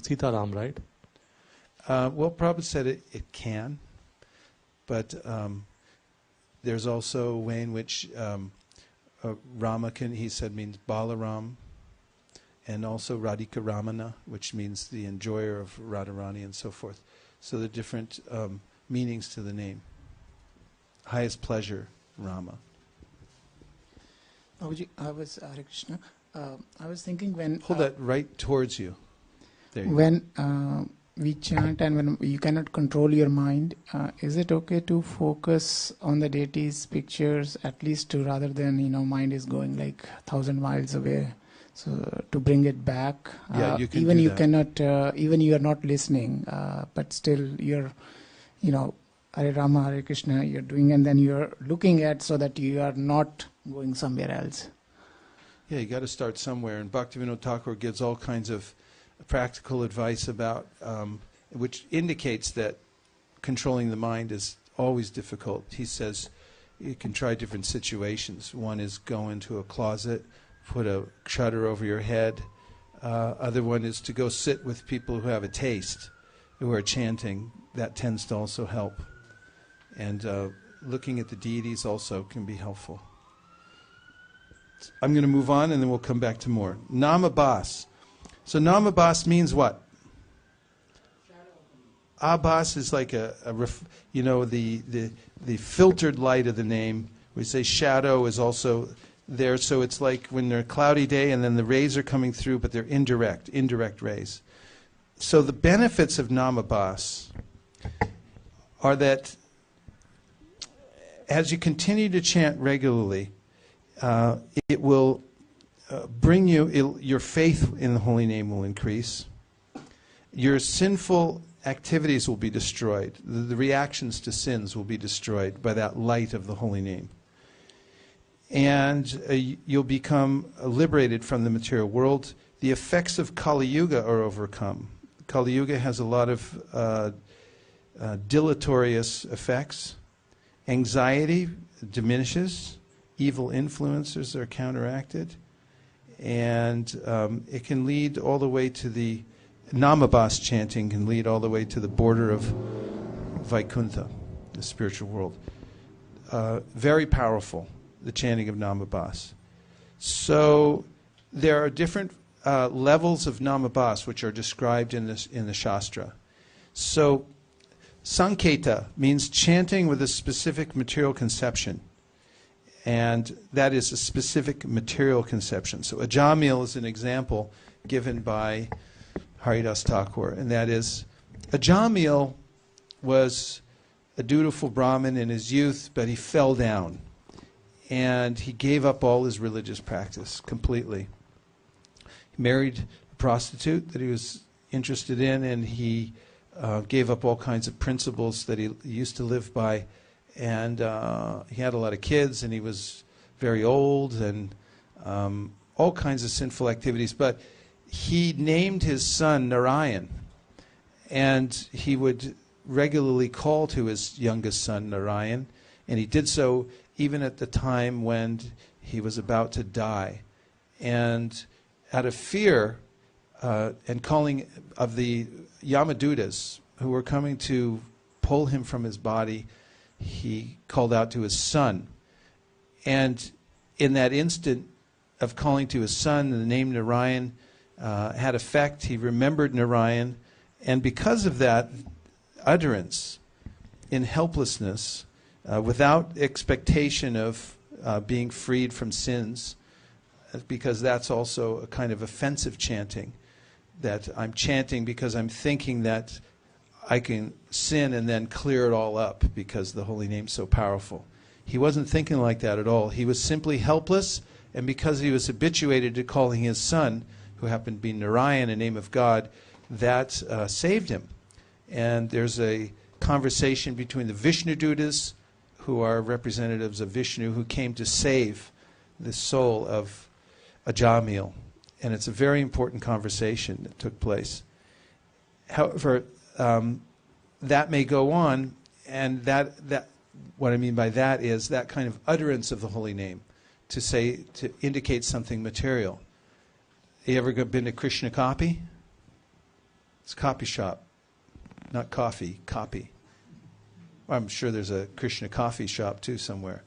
Sita Ram, right? Well, Prabhupada said it can, but there's also a way in which Rama can, he said, means Balaram, and also Radhika Ramana, which means the enjoyer of Radharani, and so forth. So the different meanings to the name. Highest pleasure, Rama. Prabhuji, I was Hare Krishna. I was thinking when Hold that right towards you. There you when we chant and when you cannot control your mind, is it okay to focus on the deity's pictures at least to rather than mind is going like 1,000 miles away? So to bring it back, Yeah, you can even do you that. cannot, even you are not listening, but still you're, Hare Rama, Hare Krishna, you're doing, and then you're looking at so that you are not going somewhere else. Yeah, you got to start somewhere, and Bhaktivinoda Thakur gives all kinds of practical advice about, which indicates that controlling the mind is always difficult. He says you can try different situations. One is go into a closet, put a shutter over your head. Other one is to go sit with people who have a taste, who are chanting. That tends to also help. And looking at the deities also can be helpful. I'm going to move on and then we'll come back to more. Namabhas. So Namabhas means what? Abhas is like the filtered light of the name. We say shadow is also there, so it's like when they're a cloudy day and then the rays are coming through, but they're indirect rays. So the benefits of Namabhas are that as you continue to chant regularly, it will bring you, your faith in the holy name will increase. Your sinful activities will be destroyed. The reactions to sins will be destroyed by that light of the holy name. And you'll become liberated from the material world. The effects of Kali Yuga are overcome. Kali Yuga has a lot of deleterious effects. Anxiety diminishes. Evil influences are counteracted. And it can lead all the way to the Namabhas chanting can lead all the way to the border of Vaikuntha, the spiritual world. Very powerful, the chanting of Namabhas. So there are different levels of Namabhas which are described in the Shastra. So Sanketa means chanting with a specific material conception. And that is a specific material conception. So Ajamil is an example given by Haridas Thakur, and that is, Ajamil was a dutiful Brahmin in his youth, but he fell down. And he gave up all his religious practice completely. He married a prostitute that he was interested in, and he gave up all kinds of principles that he used to live by. And he had a lot of kids, and he was very old, and all kinds of sinful activities. But he named his son Narayan, and he would regularly call to his youngest son Narayan, and he did so even at the time when he was about to die. And out of fear and calling of the Yamadutas who were coming to pull him from his body, he called out to his son. And in that instant of calling to his son, the name Narayan had effect. He remembered Narayan, and because of that utterance in helplessness, without expectation of being freed from sins, because that's also a kind of offensive chanting, that I'm chanting because I'm thinking that I can sin and then clear it all up because the holy name's so powerful. He wasn't thinking like that at all. He was simply helpless, and because he was habituated to calling his son, who happened to be Narayan, a name of God, that saved him. And there's a conversation between the Vishnu Dutas, who are representatives of Vishnu, who came to save the soul of Ajamil. And it's a very important conversation that took place. However, that may go on, and that what I mean by that is that kind of utterance of the holy name to indicate something material. You ever been to Krishna Copy? It's a copy shop, not coffee, copy. I'm sure there's a Krishna coffee shop too somewhere.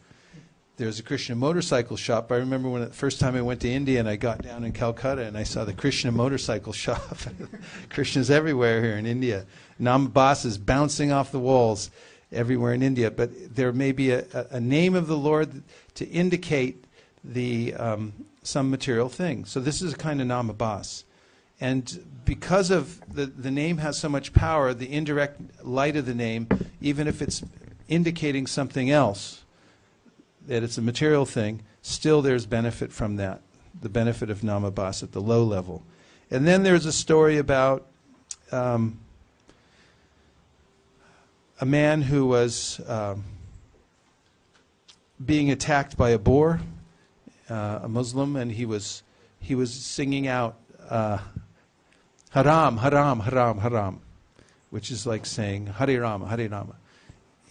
There's a Krishna motorcycle shop. I remember when the first time I went to India and I got down in Calcutta and I saw the Krishna motorcycle shop. Krishna's everywhere here in India. Namabas is bouncing off the walls everywhere in India. But there may be a name of the Lord to indicate some material thing. So this is a kind of namabas. And because of the name has so much power, the indirect light of the name, even if it's indicating something else, that it's a material thing, still there's benefit from that, the benefit of namabas at the low level. And then there's a story about a man who was being attacked by a boar, a Muslim, and he was singing out Haram, Haram, Haram, Haram, which is like saying Hare Rama, Hare Rama.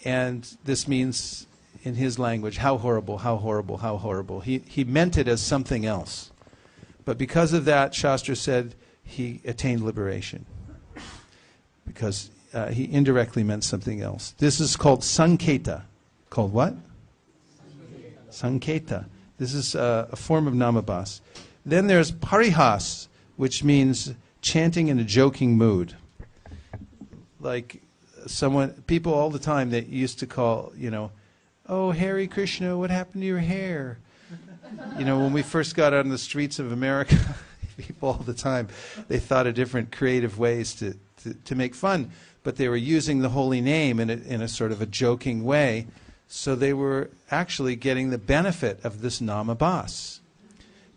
And this means, in his language, how horrible, how horrible, how horrible. He meant it as something else. But because of that, Shastra said he attained liberation. Because he indirectly meant something else. This is called Sanketa. Called what? Sanketa. This is a form of namabas. Then there's Parihas, which means chanting in a joking mood. Like people all the time that used to call, oh, Hare Krishna, what happened to your hair? When we first got on the streets of America, people all the time, they thought of different creative ways to make fun, but they were using the holy name in a sort of a joking way, so they were actually getting the benefit of this namabas.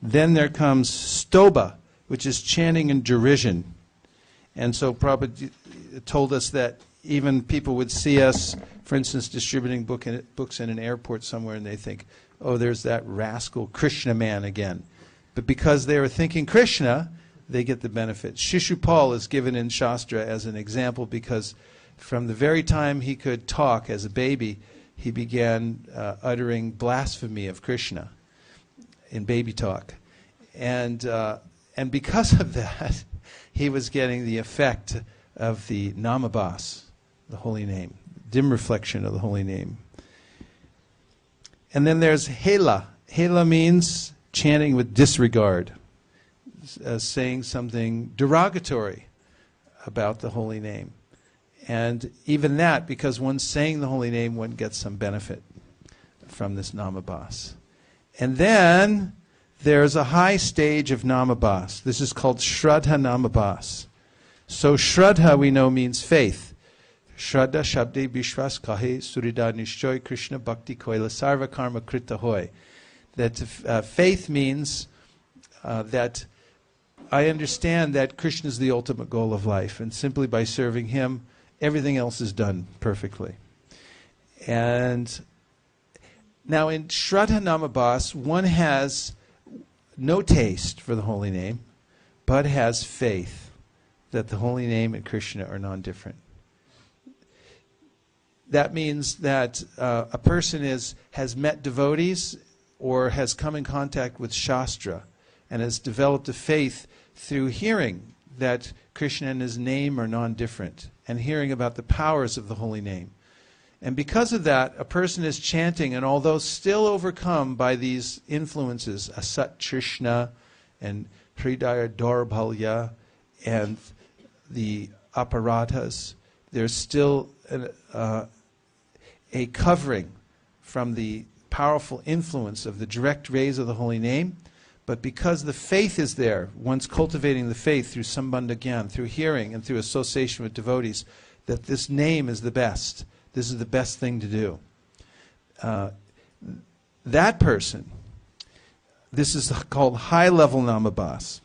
Then there comes Stoba, which is chanting in derision. And so Prabhupada told us that even people would see us, for instance, distributing books in an airport somewhere, and they think, oh, there's that rascal Krishna man again. But because they were thinking Krishna, they get the benefit. Shishupal is given in Shastra as an example because from the very time he could talk as a baby, he began uttering blasphemy of Krishna in baby talk. And because of that, he was getting the effect of the namabas, the holy name, dim reflection of the holy name. And then there's hela. Hela means chanting with disregard, saying something derogatory about the holy name. And even that, because one's saying the holy name, one gets some benefit from this namabas. And then there's a high stage of namabas. This is called Shraddha namabas. So Shraddha, we know, means faith. Shraddha Shabde Bishwas Kahe Surida Nishchoy Krishna Bhakti Koila Sarva Karma Krita Hoy. That faith means that I understand that Krishna is the ultimate goal of life, and simply by serving him, everything else is done perfectly. And now in Shraddha namabas, one has no taste for the holy name, but has faith that the holy name and Krishna are non-different. That means that a person has met devotees or has come in contact with Shastra, and has developed a faith through hearing that Krishna and his name are non-different, and hearing about the powers of the holy name. And because of that, a person is chanting, and although still overcome by these influences, asat trishna and hridaya darbhalya and the aparatas, there's still a covering from the powerful influence of the direct rays of the holy name. But because the faith is there, one's cultivating the faith through sambandha gyan, through hearing and through association with devotees, that this name is the best. This is the best thing to do. That person, this is called high-level namabhas.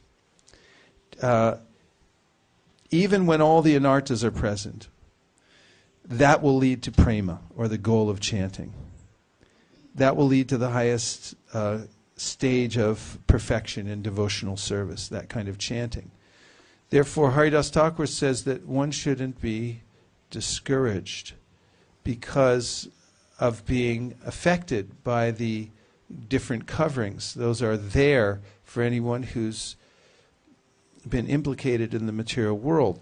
Even when all the anarthas are present, that will lead to prema, or the goal of chanting. That will lead to the highest stage of perfection in devotional service, that kind of chanting. Therefore, Haridas Thakur says that one shouldn't be discouraged because of being affected by the different coverings. Those are there for anyone who's been implicated in the material world.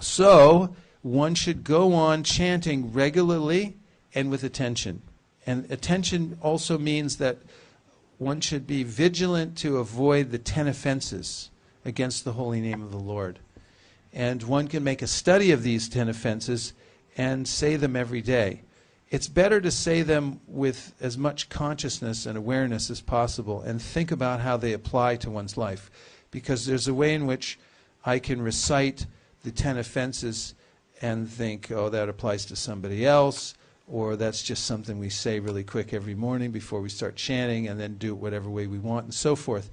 So, one should go on chanting regularly and with attention. And attention also means that one should be vigilant to avoid the 10 offenses against the holy name of the Lord. And one can make a study of these 10 offenses and say them every day. It's better to say them with as much consciousness and awareness as possible and think about how they apply to one's life. Because there's a way in which I can recite the 10 offenses and think, oh, that applies to somebody else, or that's just something we say really quick every morning before we start chanting, and then do it whatever way we want, and so forth.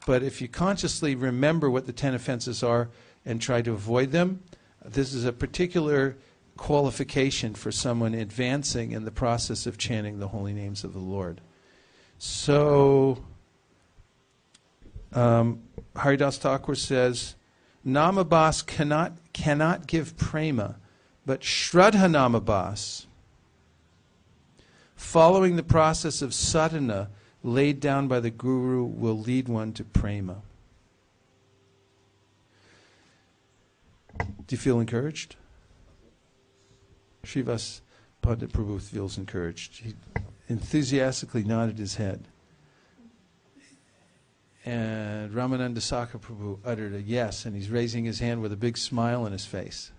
But if you consciously remember what the 10 offenses are and try to avoid them, this is a particular qualification for someone advancing in the process of chanting the holy names of the Lord. So, Haridas Thakur says, Namabhas cannot give prema, but Shraddha Namabhas, following the process of sādhana laid down by the Guru, will lead one to prema. Do you feel encouraged? Srivas Pandit Prabhu feels encouraged. He enthusiastically nodded his head. And Ramananda Saka Prabhu uttered a yes, and he's raising his hand with a big smile on his face.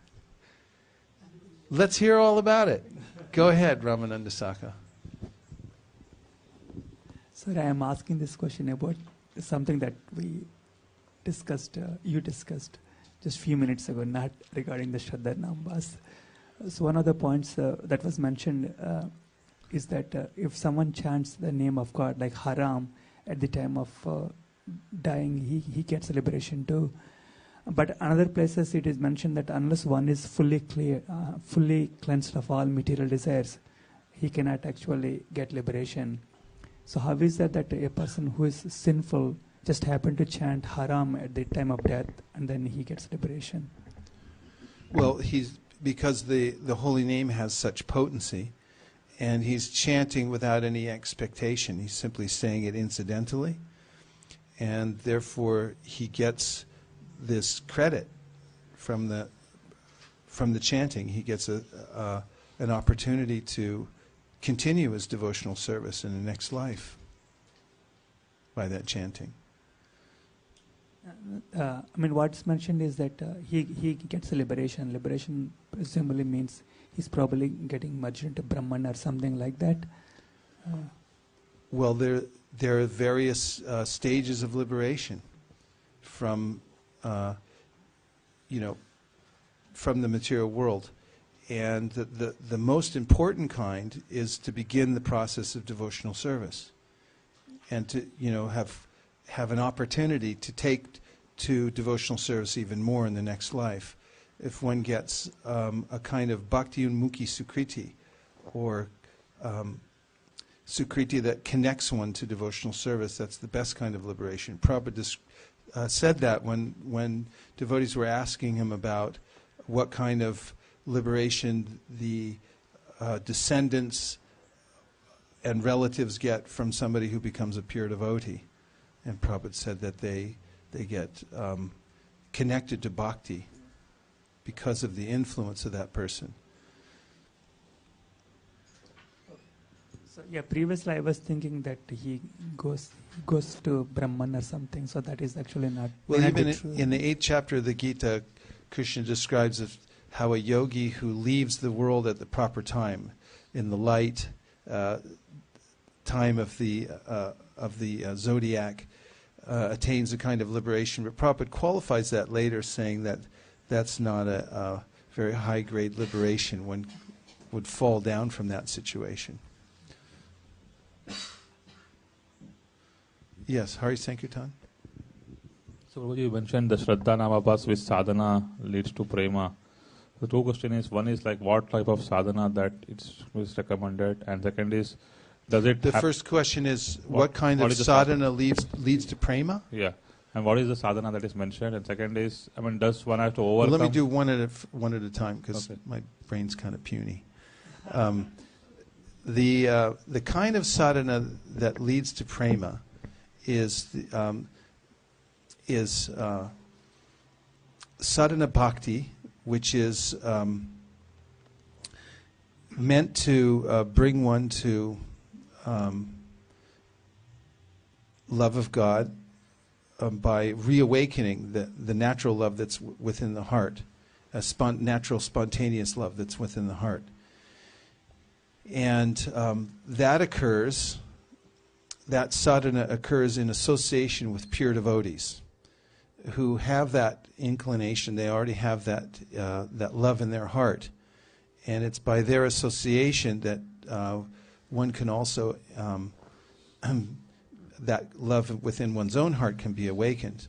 Let's hear all about it. Go ahead, Ramananda Saka. Sir, I am asking this question about something that we discussed, you discussed just a few minutes ago, not regarding the Shraddha Namabhas. So one of the points that was mentioned is that if someone chants the name of God, like Haram, at the time of dying, he gets liberation too. But another places it is mentioned that unless one is fully clear, fully cleansed of all material desires, he cannot actually get liberation. So how is that a person who is sinful just happen to chant Haram at the time of death and then he gets liberation? Well, because the holy name has such potency, and he's chanting without any expectation. He's simply saying it incidentally, and therefore he gets this credit from the chanting. He gets an opportunity to continue his devotional service in the next life by that chanting. I mean, what's mentioned is that he gets a liberation. Liberation presumably means he's probably getting merged into Brahman or something like that. Well, there are various stages of liberation from from the material world. And the most important kind is to begin the process of devotional service, and to have an opportunity to take to devotional service even more in the next life. If one gets a kind of bhakti unmukhi sukriti, or sukriti that connects one to devotional service, that's the best kind of liberation. Prabhupada said that when devotees were asking him about what kind of liberation the descendants and relatives get from somebody who becomes a pure devotee. And Prabhupada said that they get connected to bhakti because of the influence of that person. So yeah, previously I was thinking that he goes to Brahman or something, so that is actually not. Well, not even true. in the 8th chapter of the Gita, Krishna describes how a yogi who leaves the world at the proper time, in the light time of the zodiac, attains a kind of liberation. But Prabhupada qualifies that later, saying that that's not a very high-grade liberation. One would fall down from that situation. Yes, Hari Sankirtan? So you mentioned the Shraddha Namabhas with sadhana leads to Prema. The two questions is, one is like what type of sadhana that is recommended, and second is, does it... The first question is, what kind of sadhana leads to Prema? Yeah. And what is the sadhana that is mentioned? And second is, I mean, does one have to overcome... Well, let me do one at a time, because my brain's kind of puny. The kind of sadhana that leads to Prema is sadhana bhakti, which is meant to bring one to love of God by reawakening the natural love that's within the heart, natural spontaneous love that's within the heart. And that sadhana occurs in association with pure devotees who have that inclination. They already have that love in their heart. And it's by their association that one can also, that love within one's own heart can be awakened.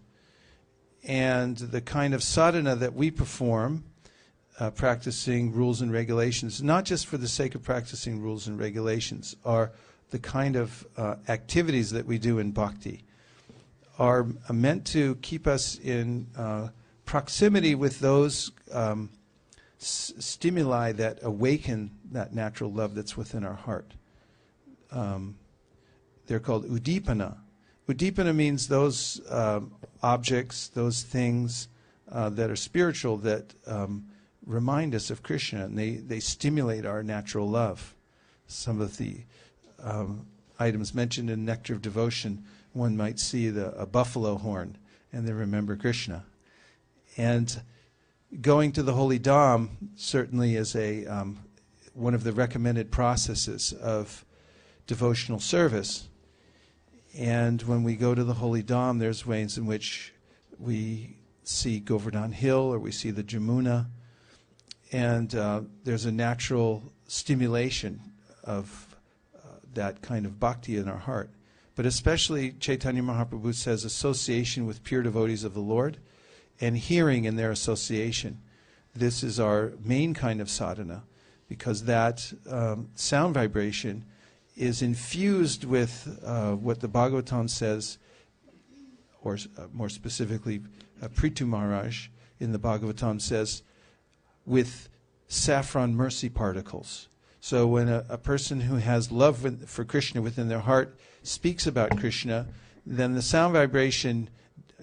And the kind of sadhana that we perform, practicing rules and regulations, not just for the sake of practicing rules and regulations, are the kind of activities that we do in bhakti, are meant to keep us in proximity with those stimuli that awaken that natural love that's within our heart. They're called udipana. Udipana means those objects, those things that are spiritual that remind us of Krishna, and they stimulate our natural love. Some of the items mentioned in Nectar of Devotion, one might see a buffalo horn, and they remember Krishna. And going to the Holy Dham certainly is one of the recommended processes of devotional service. And when we go to the Holy Dham, there's ways in which we see Govardhan Hill, or we see the Jamuna, and there's a natural stimulation of that kind of bhakti in our heart. But especially Chaitanya Mahaprabhu says association with pure devotees of the Lord and hearing in their association. This is our main kind of sadhana, because that sound vibration is infused with what the Bhagavatam says, or more specifically Prithu Maharaj in the Bhagavatam says, with saffron mercy particles. So when a person who has love for Krishna within their heart speaks about Krishna, then the sound vibration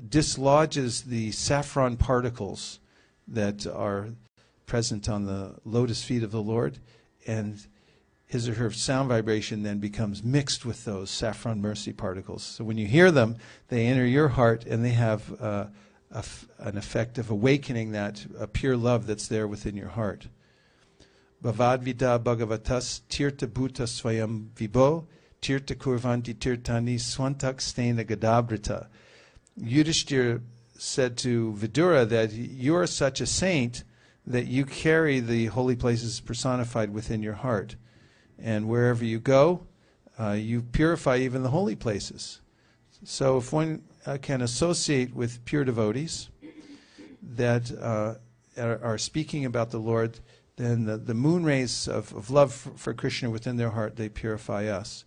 dislodges the saffron particles that are present on the lotus feet of the Lord, and his or her sound vibration then becomes mixed with those saffron mercy particles. So when you hear them, they enter your heart, and they have an effect of awakening that pure love that's there within your heart. Bhavadvida Bhagavatas Tirtha Bhuta Swayam Vibho Tirtha Kurvanti Tirtani Swantak Stena Gadabrita. Yudhishthira said to Vidura that you are such a saint that you carry the holy places personified within your heart. And wherever you go, you purify even the holy places. So if one can associate with pure devotees that are speaking about the Lord, then the moon rays of love for Krishna within their heart, they purify us.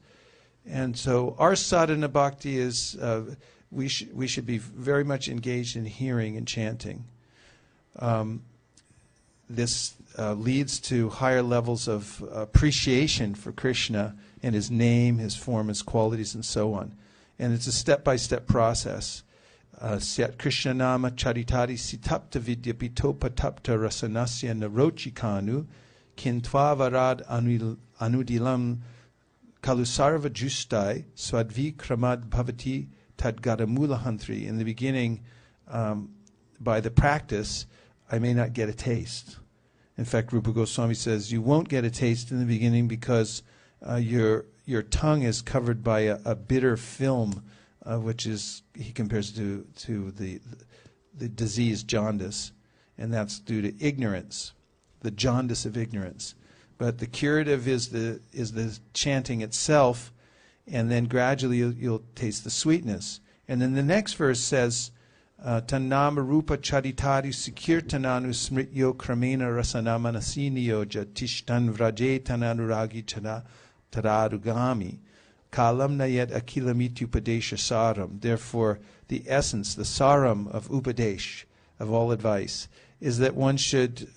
And so our sadhana bhakti is, we should be very much engaged in hearing and chanting. This leads to higher levels of appreciation for Krishna and his name, his form, his qualities, and so on. And it's a step-by-step process. Syat Krishna Nama Charitari Sitapta Vidyapitopa Tapta Rasanasya Narochikanu Kintvavarad Anudilam Kalusarva Justai Swadvi Kramad Bhavati Tadgadamula Hantri. In the beginning, by the practice, I may not get a taste. In fact, Rupa Goswami says you won't get a taste in the beginning because your tongue is covered by a bitter film, which is, he compares to the disease jaundice, and that's due to ignorance, the jaundice of ignorance. But the curative is the chanting itself, and then gradually you'll taste the sweetness. And then the next verse says, Tannama rupa charitari sikirtananu smrityo kramena rasanamanasiniyoja tishtan vraje tananuragi tararugami kalam nayet akilamiti upadesha saram. Therefore, the essence, the saram of upadesh, of all advice, is that one should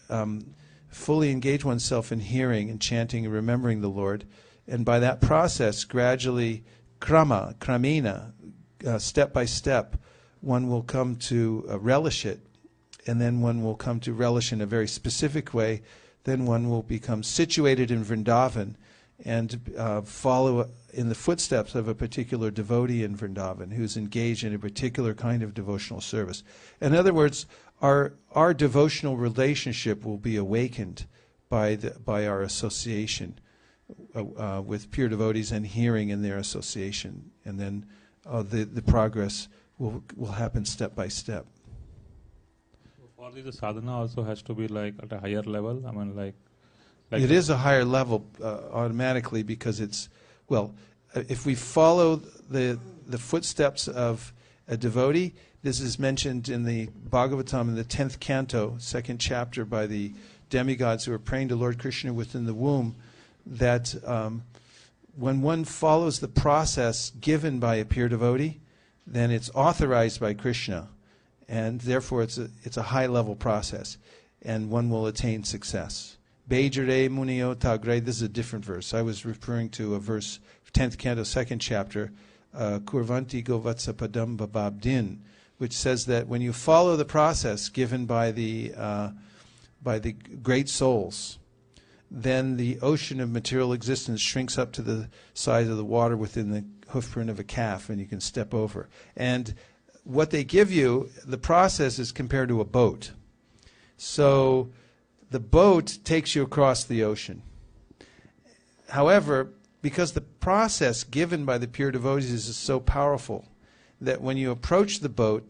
fully engage oneself in hearing and chanting and remembering the Lord. And by that process, gradually, kramena, step by step, one will come to relish it, and then one will come to relish in a very specific way. Then one will become situated in Vrindavan and follow in the footsteps of a particular devotee in Vrindavan who's engaged in a particular kind of devotional service. In other words, our devotional relationship will be awakened by our association with pure devotees and hearing in their association, and then the progress will happen step by step. For this, the sadhana also has to be like at a higher level. I mean, like it is a higher level automatically, because it's, well, if we follow the footsteps of a devotee, this is mentioned in the Bhagavatam in the 10th canto, 2nd chapter, by the demigods who are praying to Lord Krishna within the womb, that when one follows the process given by a pure devotee, then it's authorized by Krishna, and therefore it's a high-level process, and one will attain success. Bejare munio tagre, this is a different verse. I was referring to a verse, 10th canto, 2nd chapter, Kurvanti govatsa padam bababdin, which says that when you follow the process given by the great souls, then the ocean of material existence shrinks up to the size of the water within the hoofprint of a calf, and you can step over. And what they give you, the process is compared to a boat. So the boat takes you across the ocean. However, because the process given by the pure devotees is so powerful that when you approach the boat,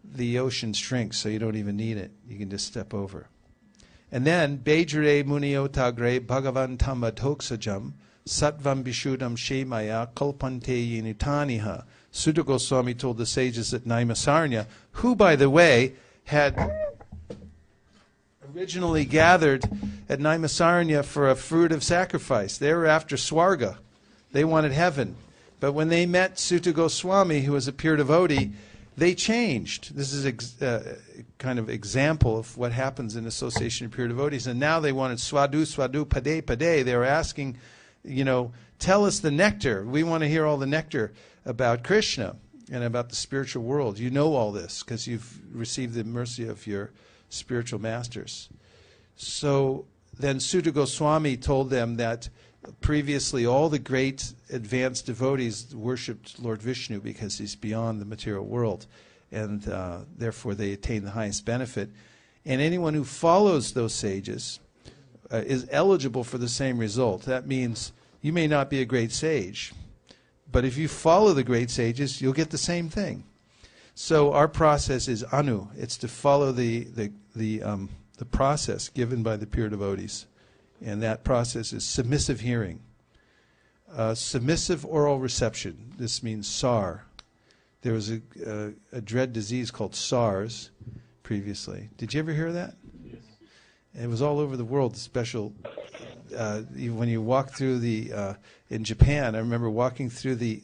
the ocean shrinks, so you don't even need it. You can just step over. And then, Bejare munio tagre bhagavan tamadhoksajam Sattvam Bishudam Shemaya Kalpante Yenitaniha. Sutta Goswami told the sages at Naimisaranya, who, by the way, had originally gathered at Naimisaranya for a fruit of sacrifice. They were after Swarga. They wanted heaven. But when they met Sutta Goswami, who was a pure devotee, they changed. This is a kind of example of what happens in association of pure devotees. And now they wanted Swadu, Swadu, Pade, Pade. They were asking, tell us the nectar. We want to hear all the nectar about Krishna and about the spiritual world. You know all this because you've received the mercy of your spiritual masters. So then Sutta Goswami told them that previously all the great advanced devotees worshipped Lord Vishnu because he's beyond the material world, and therefore they attain the highest benefit. And anyone who follows those sages is eligible for the same result. That means you may not be a great sage, but if you follow the great sages, you'll get the same thing. So our process is anu. It's to follow the process given by the pure devotees. And that process is submissive hearing. Submissive oral reception. This means SAR. There was a dread disease called SARS previously. Did you ever hear that? Yes. It was all over the world, special. When you walk through in Japan, I remember walking through the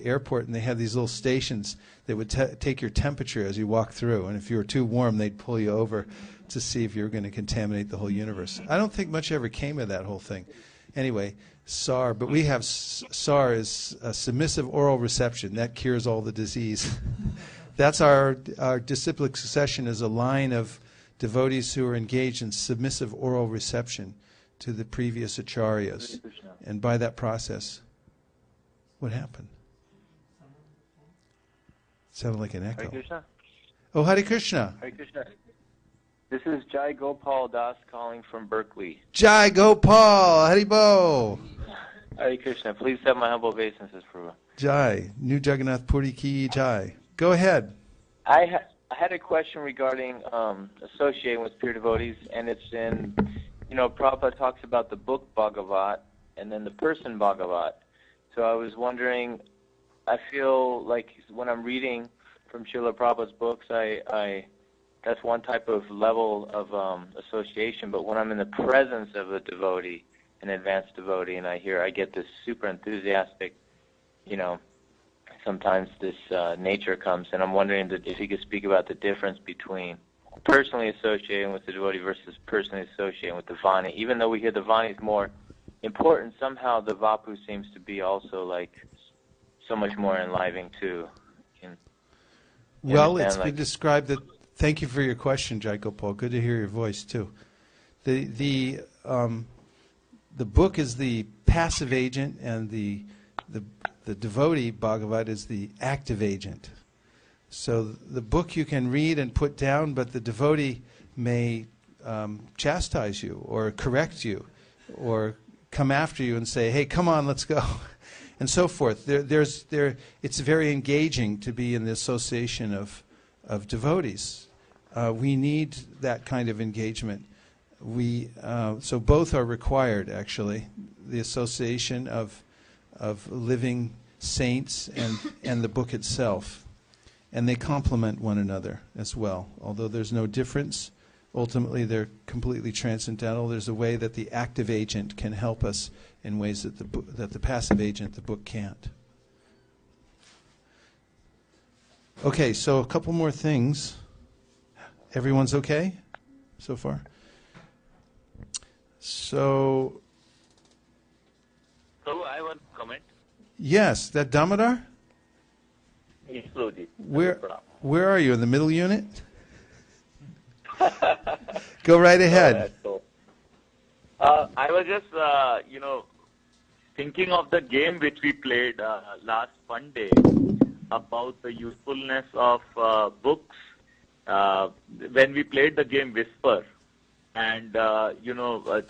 airport, and they had these little stations that would take your temperature as you walk through. And if you were too warm, they'd pull you over to see if you were going to contaminate the whole universe. I don't think much ever came of that whole thing. Anyway, SAR, but we have SAR is submissive oral reception. That cures all the disease. That's our disciplic succession is a line of devotees who are engaged in submissive oral reception to the previous acharyas. And by that process, what happened? Sounded like an echo. Hare Krishna. Oh, Hare Krishna. Hare Krishna. This is Jai Gopal Das calling from Berkeley. Jai Gopal, Haribo. Hare Krishna. Please have my humble obeisances, Prabhu. Jai, New Jagannath Puri Ki Jai. Go ahead. I had a question regarding associating with pure devotees, and it's in, Prabhupada talks about the book Bhagavat and then the person Bhagavat. So I was wondering, I feel like when I'm reading from Srila Prabhupada's books, that's one type of level of association, but when I'm in the presence of a devotee, an advanced devotee, and I get this super enthusiastic, sometimes this nature comes, and I'm wondering if you could speak about the difference between personally associating with the devotee versus personally associating with the Vani. Even though we hear the Vani is more important, somehow the Vapu seems to be also like so much more enlivening too. Well, it's been described that. Thank you for your question, Jai Gopal. Good to hear your voice too. The book is the passive agent, and the devotee Bhagavat is the active agent. So the book you can read and put down, but the devotee may chastise you or correct you or come after you and say, "Hey, come on, let's go," and so forth. It's very engaging to be in the association of devotees. We need that kind of engagement. So both are required, actually. The association of living saints and the book itself. And they complement one another as well. Although there's no difference, ultimately they're completely transcendental. There's a way that the active agent can help us in ways that the passive agent, the book, can't. Okay, so a couple more things. Everyone's okay so far? So I want to comment. Yes, that Damodar? Yes, Prabhuji. Where are you, in the middle unit? Go right ahead. I was just, thinking of the game which we played last Monday about the usefulness of books. When we played the game Whisper, and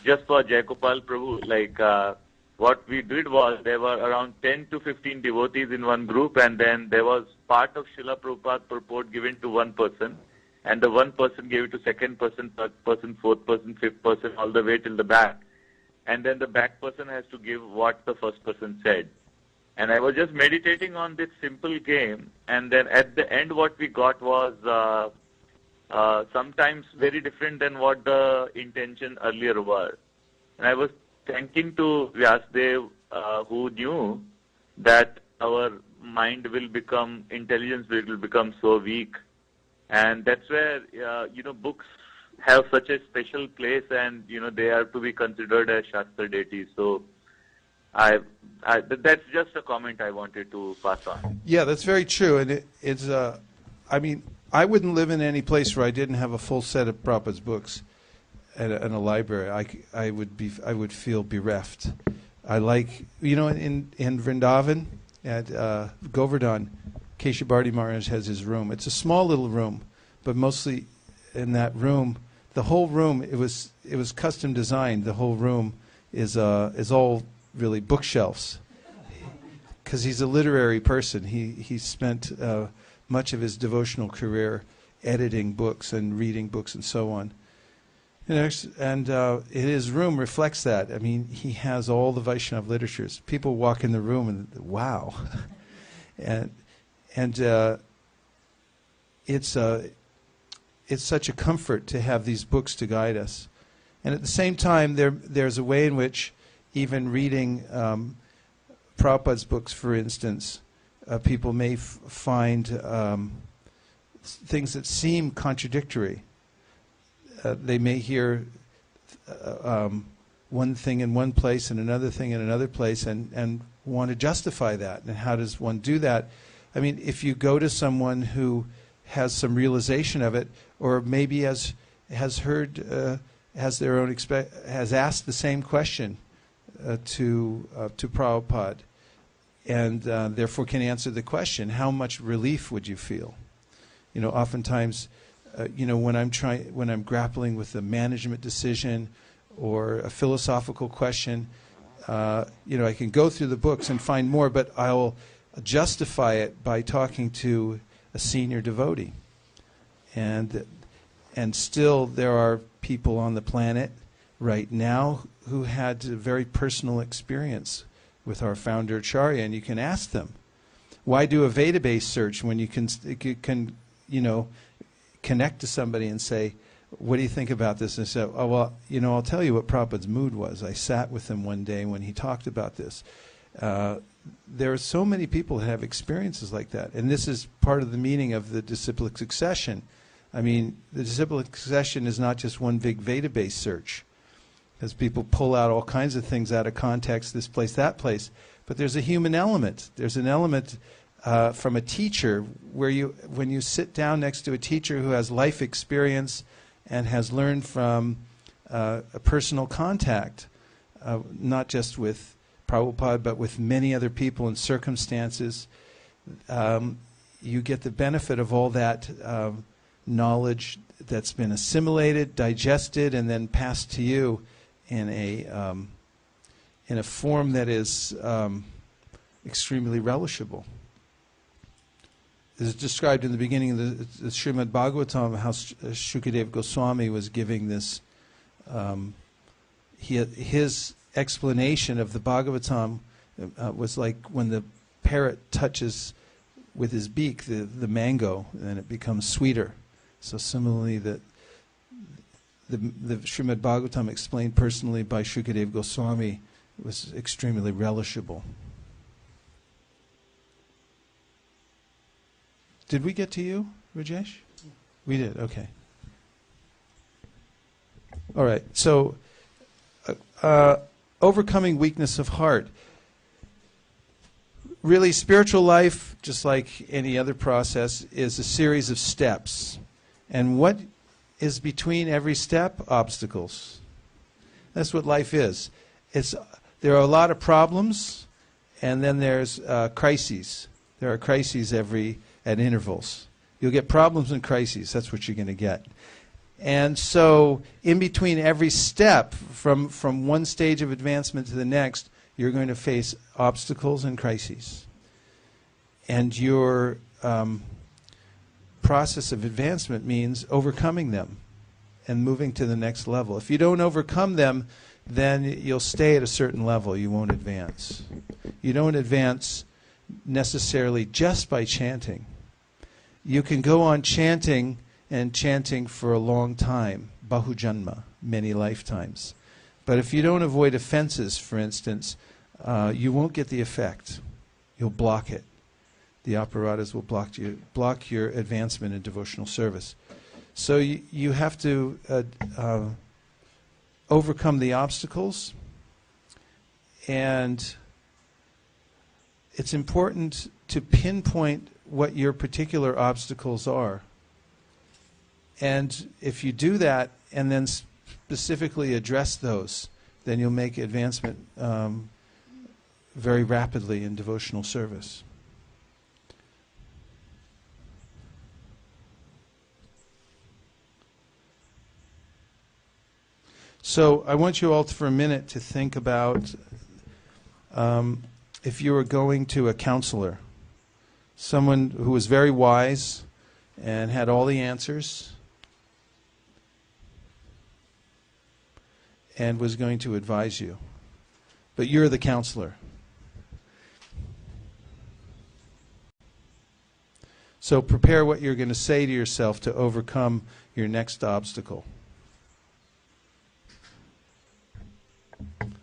just for Jayagopal Prabhu, what we did was there were around 10 to 15 devotees in one group, and then there was part of Srila Prabhupada's purport given to one person, and the one person gave it to second person, third person, fourth person, fifth person, all the way till the back, and then the back person has to give what the first person said. And I was just meditating on this simple game, and then at the end what we got was sometimes very different than what the intention earlier were. And I was thanking to Vyasdev, who knew that our mind will become, intelligence will become so weak. And that's where, books have such a special place, and, they are to be considered as Shastra deities. So that's just a comment I wanted to pass on. Yeah, that's very true. And it's, I wouldn't live in any place where I didn't have a full set of Prabhupada's books and a library. I would feel bereft. I like, in Vrindavan at Govardhan, Keshavarti Maharaj has his room. It's a small little room, but mostly in that room, the whole room, it was custom designed. The whole room is all really bookshelves, because he's a literary person. He spent much of his devotional career editing books and reading books and so on. And his room reflects that. I mean, he has all the Vaishnava literatures. People walk in the room and wow, and it's such a comfort to have these books to guide us. And at the same time, there's a way in which even reading Prabhupada's books, for instance, people may find things that seem contradictory. They may hear one thing in one place and another thing in another place, and want to justify that. And how does one do that? I mean, if you go to someone who has some realization of it, or maybe has heard, has asked the same question to Prabhupada, and therefore can answer the question, how much relief would you feel? You know, oftentimes, when I'm grappling with a management decision or a philosophical question, I can go through the books and find more, but I'll justify it by talking to a senior devotee. And still there are people on the planet right now who had a very personal experience with our founder Acharya, and you can ask them, why do a Veda-based search when you can connect to somebody and say, what do you think about this? And say, oh, well, I'll tell you what Prabhupada's mood was. I sat with him one day when he talked about this. There are so many people that have experiences like that. And this is part of the meaning of the disciplic succession. I mean, the disciplic succession is not just one big Veda-based search, because people pull out all kinds of things out of context, this place, that place. But there's a human element. There's an element from a teacher where when you sit down next to a teacher who has life experience and has learned from a personal contact, not just with Prabhupada, but with many other people and circumstances, you get the benefit of all that knowledge that's been assimilated, digested, and then passed to you in a form that is extremely relishable. It is described in the beginning of the Srimad Bhagavatam how Shukadeva Goswami was giving this, his explanation of the Bhagavatam was like when the parrot touches with his beak the mango, and it becomes sweeter. So similarly, the Srimad Bhagavatam explained personally by Shukadeva Goswami was extremely relishable. Did we get to you, Rajesh? We did, okay. All right, so overcoming weakness of heart. Really, spiritual life, just like any other process, is a series of steps. And what is between every step? Obstacles. That's what life is. There are a lot of problems, and then there's crises. There are crises at intervals. You'll get problems and crises. That's what you're going to get. And so in between every step, from one stage of advancement to the next, you're going to face obstacles and crises. And your process of advancement means overcoming them and moving to the next level. If you don't overcome them, then you'll stay at a certain level. You won't advance. You don't advance necessarily just by chanting. You can go on chanting and chanting for a long time, bahujanma, many lifetimes. But if you don't avoid offenses, for instance, you won't get the effect. You'll block it. The apparatus will block your advancement in devotional service. So you have to overcome the obstacles, and it's important to pinpoint what your particular obstacles are. And if you do that and then specifically address those, then you'll make advancement very rapidly in devotional service. So I want you all for a minute to think about if you were going to a counselor, someone who was very wise and had all the answers and was going to advise you. But you're the counselor. So prepare what you're going to say to yourself to overcome your next obstacle.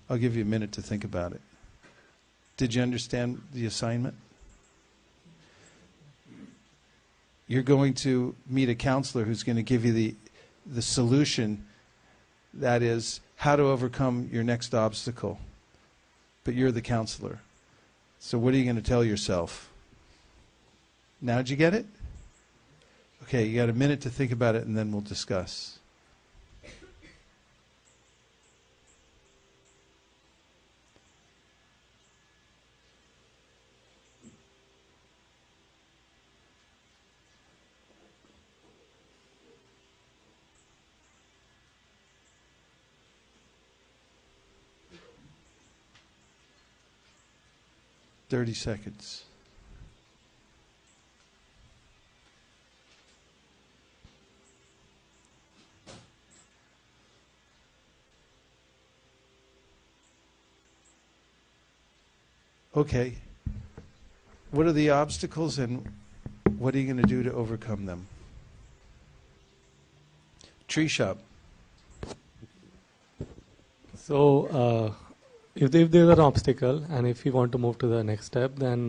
I'll give you a minute to think about it. Did you understand the assignment? You're going to meet a counselor who's going to give you the solution. That is, how to overcome your next obstacle. But you're the counselor. So what are you going to tell yourself? Now did you get it? Okay, you got a minute to think about it and then we'll discuss. Thirty seconds. Okay. What are the obstacles and what are you going to do to overcome them? Tree shop. So, if there's an obstacle and if you want to move to the next step, then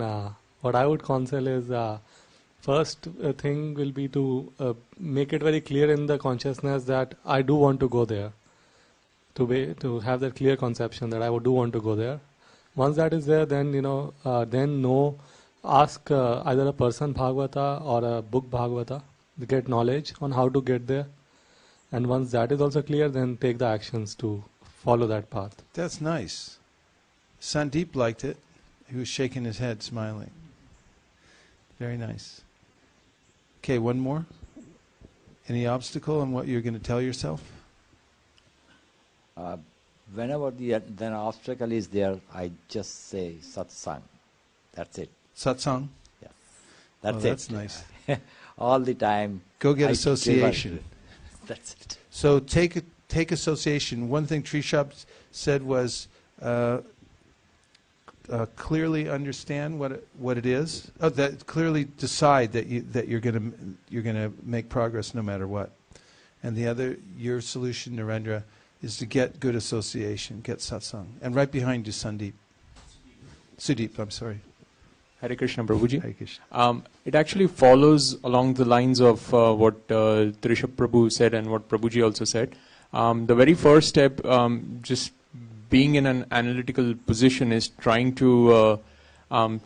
what I would counsel is first thing will be to make it very clear in the consciousness that I do want to go there. To have that clear conception that I do want to go there. Once that is there, then ask either a person Bhagavata or a book Bhagavata to get knowledge on how to get there. And once that is also clear, then take the actions to follow that path. That's nice. Sandeep liked it. He was shaking his head, smiling. Very nice. Okay, one more. Any obstacle on what you're going to tell yourself? Whenever the obstacle is there, I just say satsang. That's it. Satsang? Yeah. That's it. That's nice. All the time. Go get association. That's it. So take association. One thing Tree Shop said was clearly understand what it is. That clearly decide that you're gonna make progress no matter what. And the other, your solution, Narendra, is to get good association, get satsang. And right behind you, Sandeep. Sudeep, I'm sorry. Hare Krishna, Prabhuji. Hare Krishna. It actually follows along the lines of what Trisha Prabhu said and what Prabhuji also said. The very first step, just being in an analytical position, is trying to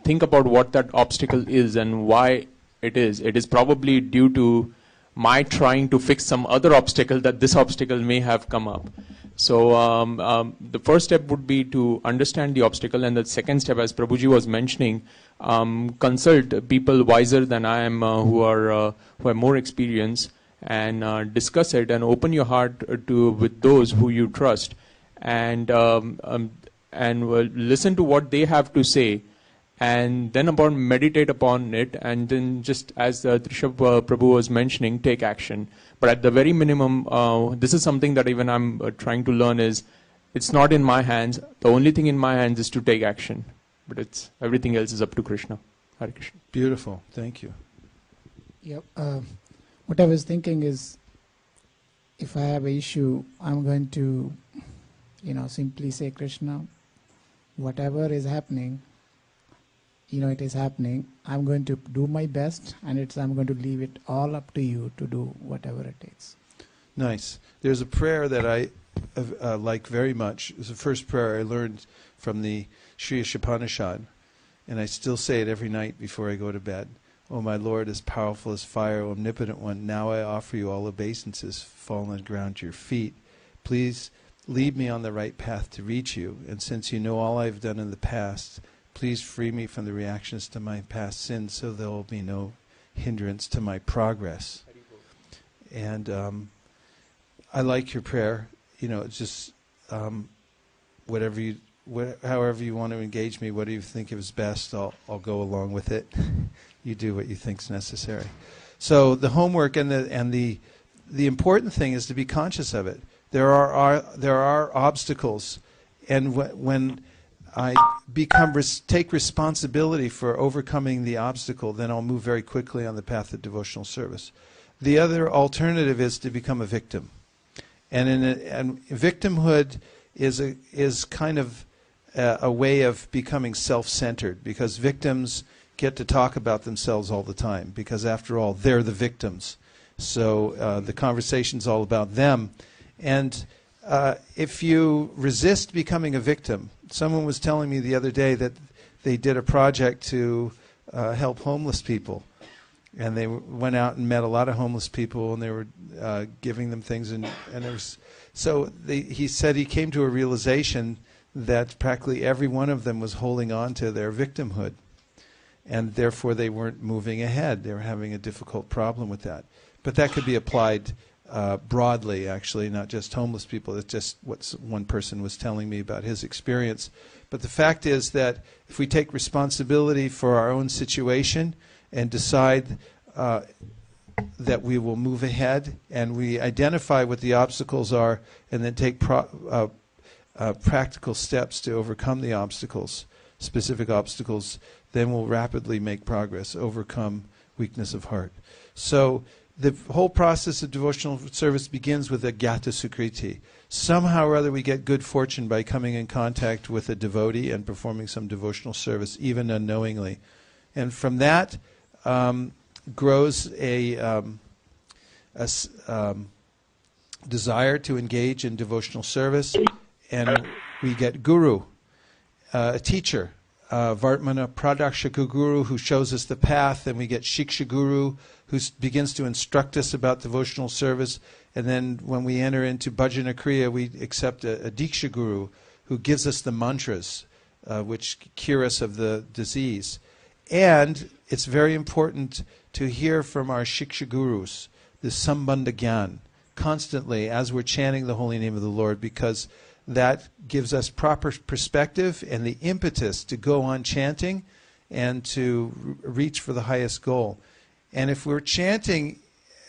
think about what that obstacle is and why it is. It is probably due to my trying to fix some other obstacle that this obstacle may have come up. So the first step would be to understand the obstacle, and the second step, as Prabhuji was mentioning, consult people wiser than I am who have more experience, and discuss it and open your heart with those who you trust, and listen to what they have to say, and then meditate upon it, and then just as Trisha Prabhu was mentioning, take action. But at the very minimum, this is something that even I'm trying to learn is, it's not in my hands. The only thing in my hands is to take action. But everything else is up to Krishna. Hare Krishna. Beautiful. Thank you. Yep. What I was thinking is, if I have an issue, I'm going to, simply say, Krishna, whatever is happening, it is happening. I'm going to do my best, and I'm going to leave it all up to you to do whatever it takes. Nice. There's a prayer that I like very much. It's the first prayer I learned from the Sri Ishopanishad, and I still say it every night before I go to bed. O my Lord, as powerful as fire, omnipotent one, now I offer you all obeisances, fall on the ground to your feet. Please lead me on the right path to reach you, and since you know all I've done in the past, please free me from the reactions to my past sins so there will be no hindrance to my progress. And I like your prayer. It's just however you want to engage me, whatever you think is best, I'll go along with it. You do what you think's necessary. So the homework and the important thing is to be conscious of it. There are obstacles, and when I take responsibility for overcoming the obstacle, then I'll move very quickly on the path of devotional service. The other alternative is to become a victim, and victimhood is kind of a way of becoming self-centered, because victims get to talk about themselves all the time, because after all, they're the victims. So the conversation's all about them. And if you resist becoming a victim, someone was telling me the other day that they did a project to help homeless people. And they went out and met a lot of homeless people, and they were giving them things. And there was, he said he came to a realization that practically every one of them was holding on to their victimhood. And therefore they weren't moving ahead. They were having a difficult problem with that. But that could be applied broadly, actually, not just homeless people. It's just what one person was telling me about his experience. But the fact is that if we take responsibility for our own situation and decide that we will move ahead, and we identify what the obstacles are, and then take practical steps to overcome the obstacles, specific obstacles, then we'll rapidly make progress, overcome weakness of heart. So the whole process of devotional service begins with a gyata sukriti. Somehow or other we get good fortune by coming in contact with a devotee and performing some devotional service, even unknowingly. And from that grows a desire to engage in devotional service, and we get guru, a teacher, Vartmana Pradakshaka Guru, who shows us the path, and we get Shiksha Guru, who begins to instruct us about devotional service, and then when we enter into Bhajana Kriya, we accept a Diksha Guru, who gives us the mantras, which cure us of the disease. And it's very important to hear from our Shiksha Gurus, the Sambandha Gyan, constantly as we're chanting the holy name of the Lord, because that gives us proper perspective and the impetus to go on chanting and to reach for the highest goal. And if we're chanting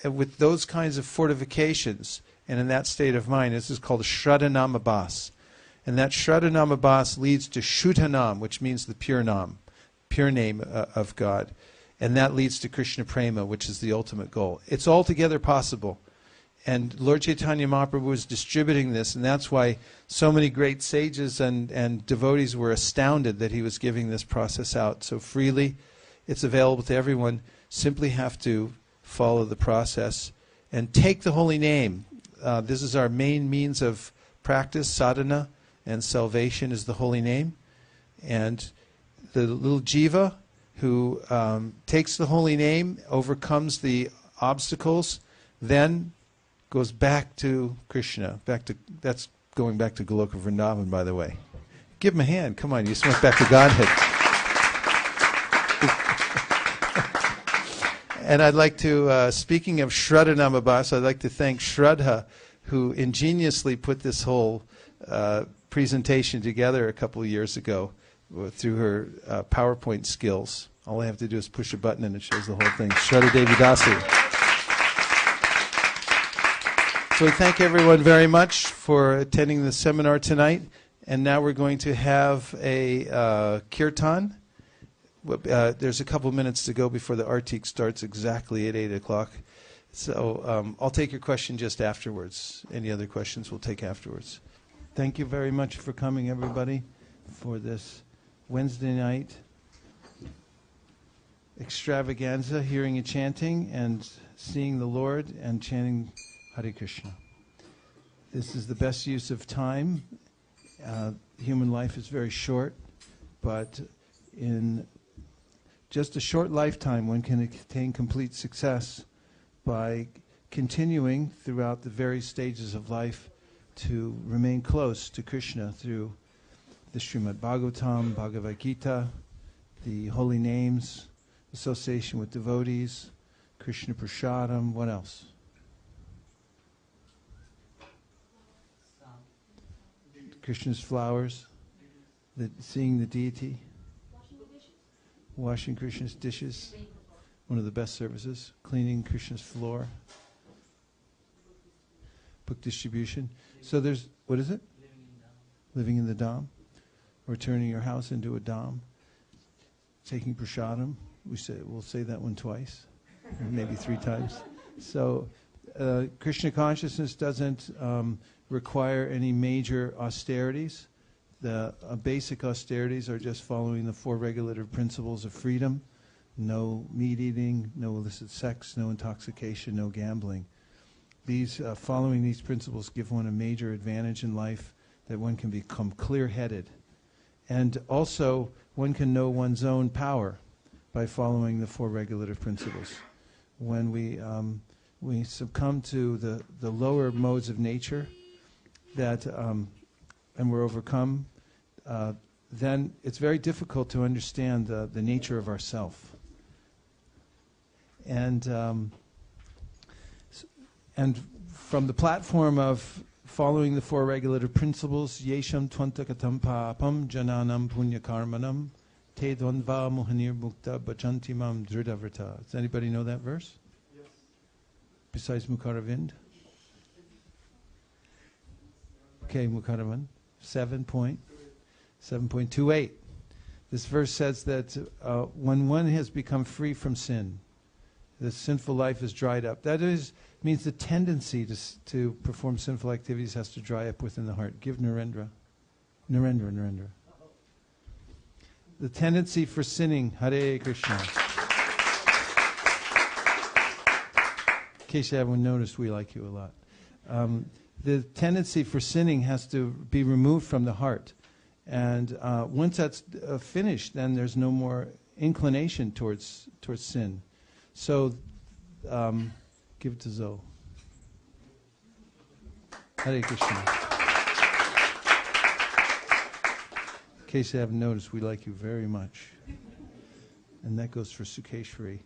with those kinds of fortifications and in that state of mind, this is called Shraddhanamabhas. And that Shraddhanamabhas leads to Shuddhanam, which means the pure name of God. And that leads to Krishna Prema, which is the ultimate goal. It's altogether possible. And Lord Chaitanya Mahaprabhu is distributing this, and that's why so many great sages and devotees were astounded that he was giving this process out so freely. It's available to everyone. Simply have to follow the process and take the holy name. This is our main means of practice, sadhana, and salvation is the holy name. And the little jiva who takes the holy name, overcomes the obstacles, then goes back to Krishna. That's going back to Goloka Vrindavan, by the way. Give him a hand. Come on, you just went back to Godhead. And I'd like to, speaking of Shraddhanamabhas, I'd like to thank Shraddha, who ingeniously put this whole presentation together a couple of years ago through her PowerPoint skills. All I have to do is push a button and it shows the whole thing. Shraddha Devi Dasi. So we thank everyone very much for attending the seminar tonight. And now we're going to have a kirtan. There's a couple minutes to go before the artik starts exactly at 8 o'clock. So I'll take your question just afterwards. Any other questions we'll take afterwards. Thank you very much for coming, everybody, for this Wednesday night extravaganza, hearing and chanting and seeing the Lord and chanting Hare Krishna. This is the best use of time. Human life is very short, but in just a short lifetime, one can attain complete success by continuing throughout the various stages of life to remain close to Krishna through the Srimad Bhagavatam, Bhagavad Gita, the holy names, association with devotees, Krishna Prasadam, what else? Krishna's flowers, seeing the deity, washing Krishna's dishes, one of the best services, cleaning Krishna's floor, book distribution. So there's, what is it? Living in the Dham, or turning your house into a Dham, taking prasadam. We'll say that one twice, maybe 3 times. So Krishna consciousness doesn't require any major austerities. The basic austerities are just following the 4 regulative principles of freedom: no meat eating, no illicit sex, no intoxication, no gambling. these following these principles give one a major advantage in life, that one can become clear-headed. And also, one can know one's own power by following the four regulative principles. When we succumb to the lower modes of nature, that and we're overcome, then it's very difficult to understand the nature of ourself. And from the platform of following the four regulative principles, yesham tvantakatam papam jananam punyakarmanam te dvandva mohanir mukta bhajantimam dhridavrata. Does anybody know that verse? Yes. Besides Mukharavind? Okay, Mukharavind. 7.28. This verse says that when one has become free from sin, the sinful life is dried up. That means the tendency to perform sinful activities has to dry up within the heart. Give Narendra. Narendra. The tendency for sinning, Hare Krishna. In case you haven't noticed, we like you a lot. The tendency for sinning has to be removed from the heart. And once that's finished, then there's no more inclination towards sin. So, give it to Zoe. Hare Krishna. In case you haven't noticed, we like you very much. And that goes for Sukeshwari,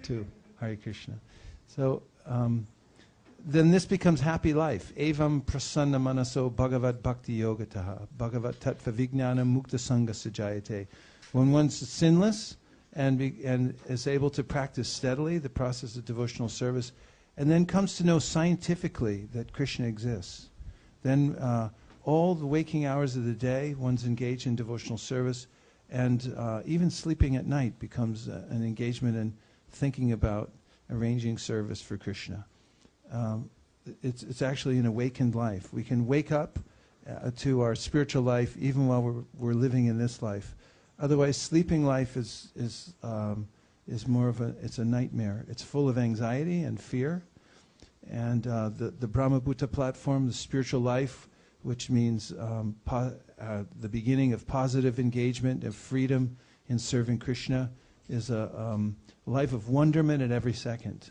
too. Hare Krishna. So, then this becomes happy life. Evam prasanna manaso bhagavat bhakti yogataha. Bhagavat tattva vijnana mukta sangha sajayate. When one's sinless and is able to practice steadily the process of devotional service, and then comes to know scientifically that Krishna exists, then all the waking hours of the day, one's engaged in devotional service, and even sleeping at night becomes an engagement in thinking about arranging service for Krishna. It's actually an awakened life. We can wake up to our spiritual life even while we're living in this life. Otherwise, sleeping life is more of it's a nightmare. It's full of anxiety and fear. And the Brahmabhuta platform, the spiritual life, which means the beginning of positive engagement, of freedom in serving Krishna, is a life of wonderment at every second.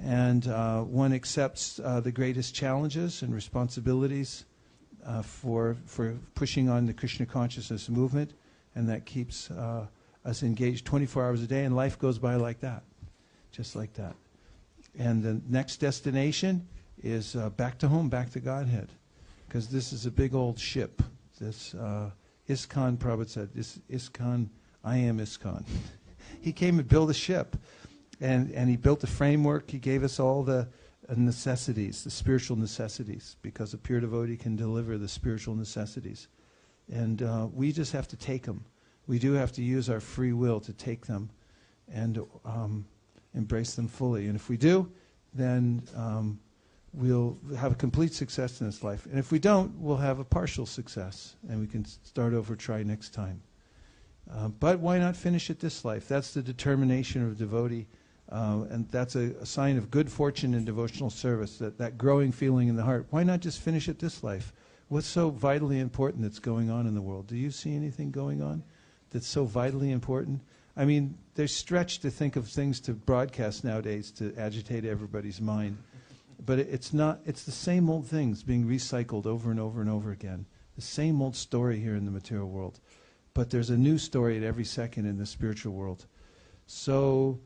And one accepts the greatest challenges and responsibilities for pushing on the Krishna consciousness movement, and that keeps us engaged 24 hours a day, and life goes by like that, just like that. And the next destination is back to home, back to Godhead, because this is a big old ship. This ISKCON, Prabhu said, this ISKCON, I am ISKCON. He came and built a ship. And he built a framework. He gave us all the necessities, the spiritual necessities, because a pure devotee can deliver the spiritual necessities. And we just have to take them. We do have to use our free will to take them and embrace them fully. And if we do, then we'll have a complete success in this life. And if we don't, we'll have a partial success, and we can start over, try next time. But why not finish it this life? That's the determination of a devotee. And that's a sign of good fortune in devotional service, that growing feeling in the heart. Why not just finish it this life? What's so vitally important that's going on in the world? Do you see anything going on that's so vitally important? I mean, they're stretched to think of things to broadcast nowadays to agitate everybody's mind. But it's not. It's the same old things being recycled over and over and over again. The same old story here in the material world. But there's a new story at every second in the spiritual world. So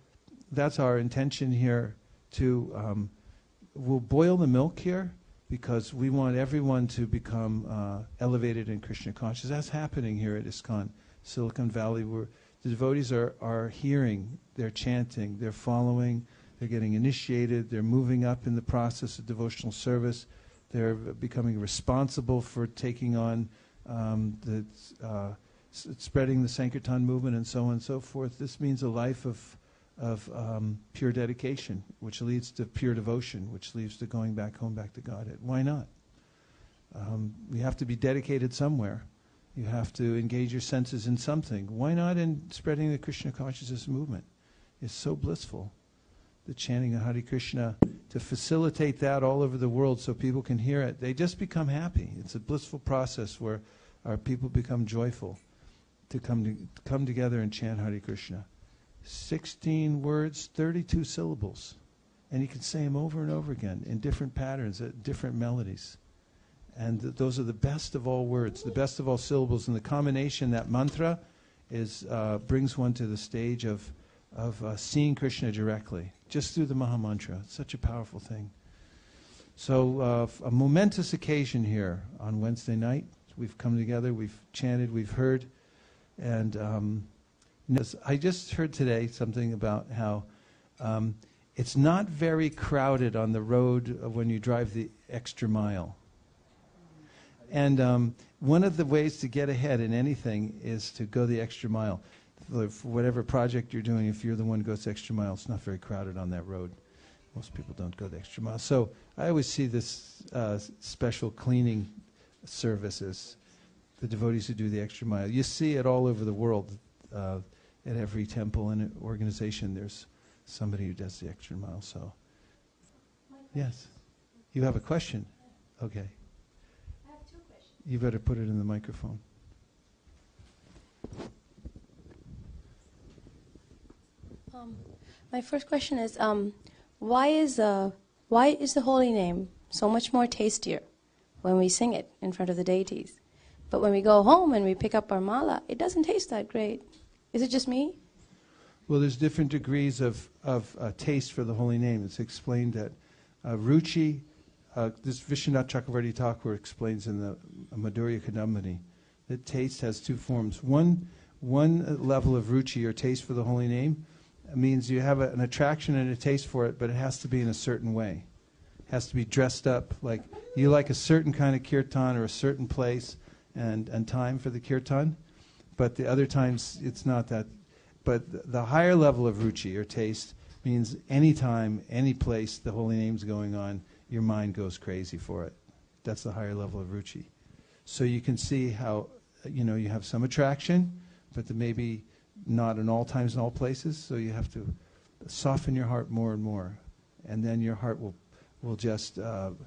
that's our intention here to, we'll boil the milk here because we want everyone to become elevated in Krishna consciousness. That's happening here at ISKCON, Silicon Valley, where the devotees are hearing, they're chanting, they're following, they're getting initiated, they're moving up in the process of devotional service, they're becoming responsible for taking on spreading the Sankirtan movement and so on and so forth. This means a life of pure dedication, which leads to pure devotion, which leads to going back home, back to Godhead. Why not? You have to be dedicated somewhere. You have to engage your senses in something. Why not in spreading the Krishna consciousness movement? It's so blissful. The chanting of Hare Krishna to facilitate that all over the world so people can hear it, they just become happy. It's a blissful process where our people become joyful to come together and chant Hare Krishna. 16 words, 32 syllables. And you can say them over and over again in different patterns, different melodies. And those are the best of all words, the best of all syllables. And the combination, that mantra, brings one to the stage of seeing Krishna directly, just through the mahā-mantra. It's such a powerful thing. So a momentous occasion here on Wednesday night. We've come together, we've chanted, we've heard. And I just heard today something about how it's not very crowded on the road when you drive the extra mile. And one of the ways to get ahead in anything is to go the extra mile. For whatever project you're doing, if you're the one who goes the extra mile, it's not very crowded on that road. Most people don't go the extra mile. So I always see this special cleaning services, the devotees who do the extra mile. You see it all over the world. At every temple and organization, there's somebody who does the extra mile. So, yes. You have a question? Okay. I have 2 questions. You better put it in the microphone. My first question is, why is the holy name so much more tastier when we sing it in front of the deities? But when we go home and we pick up our mala, it doesn't taste that great. Is it just me? Well, there's different degrees of taste for the holy name. It's explained that ruchi, this Vishwanath Chakravarti Thakur explains in the Madhurya Kadambini, that taste has 2 forms. One level of ruchi, or taste for the holy name, means you have an attraction and a taste for it, but it has to be in a certain way. It has to be dressed up, like you like a certain kind of kirtan or a certain place and time for the kirtan, but the other times it's not that. But the higher level of ruchi, or taste, means any time, any place the holy name's going on, your mind goes crazy for it. That's the higher level of ruchi. So you can see how, you have some attraction, but maybe not in all times and all places, so you have to soften your heart more and more. And then your heart will just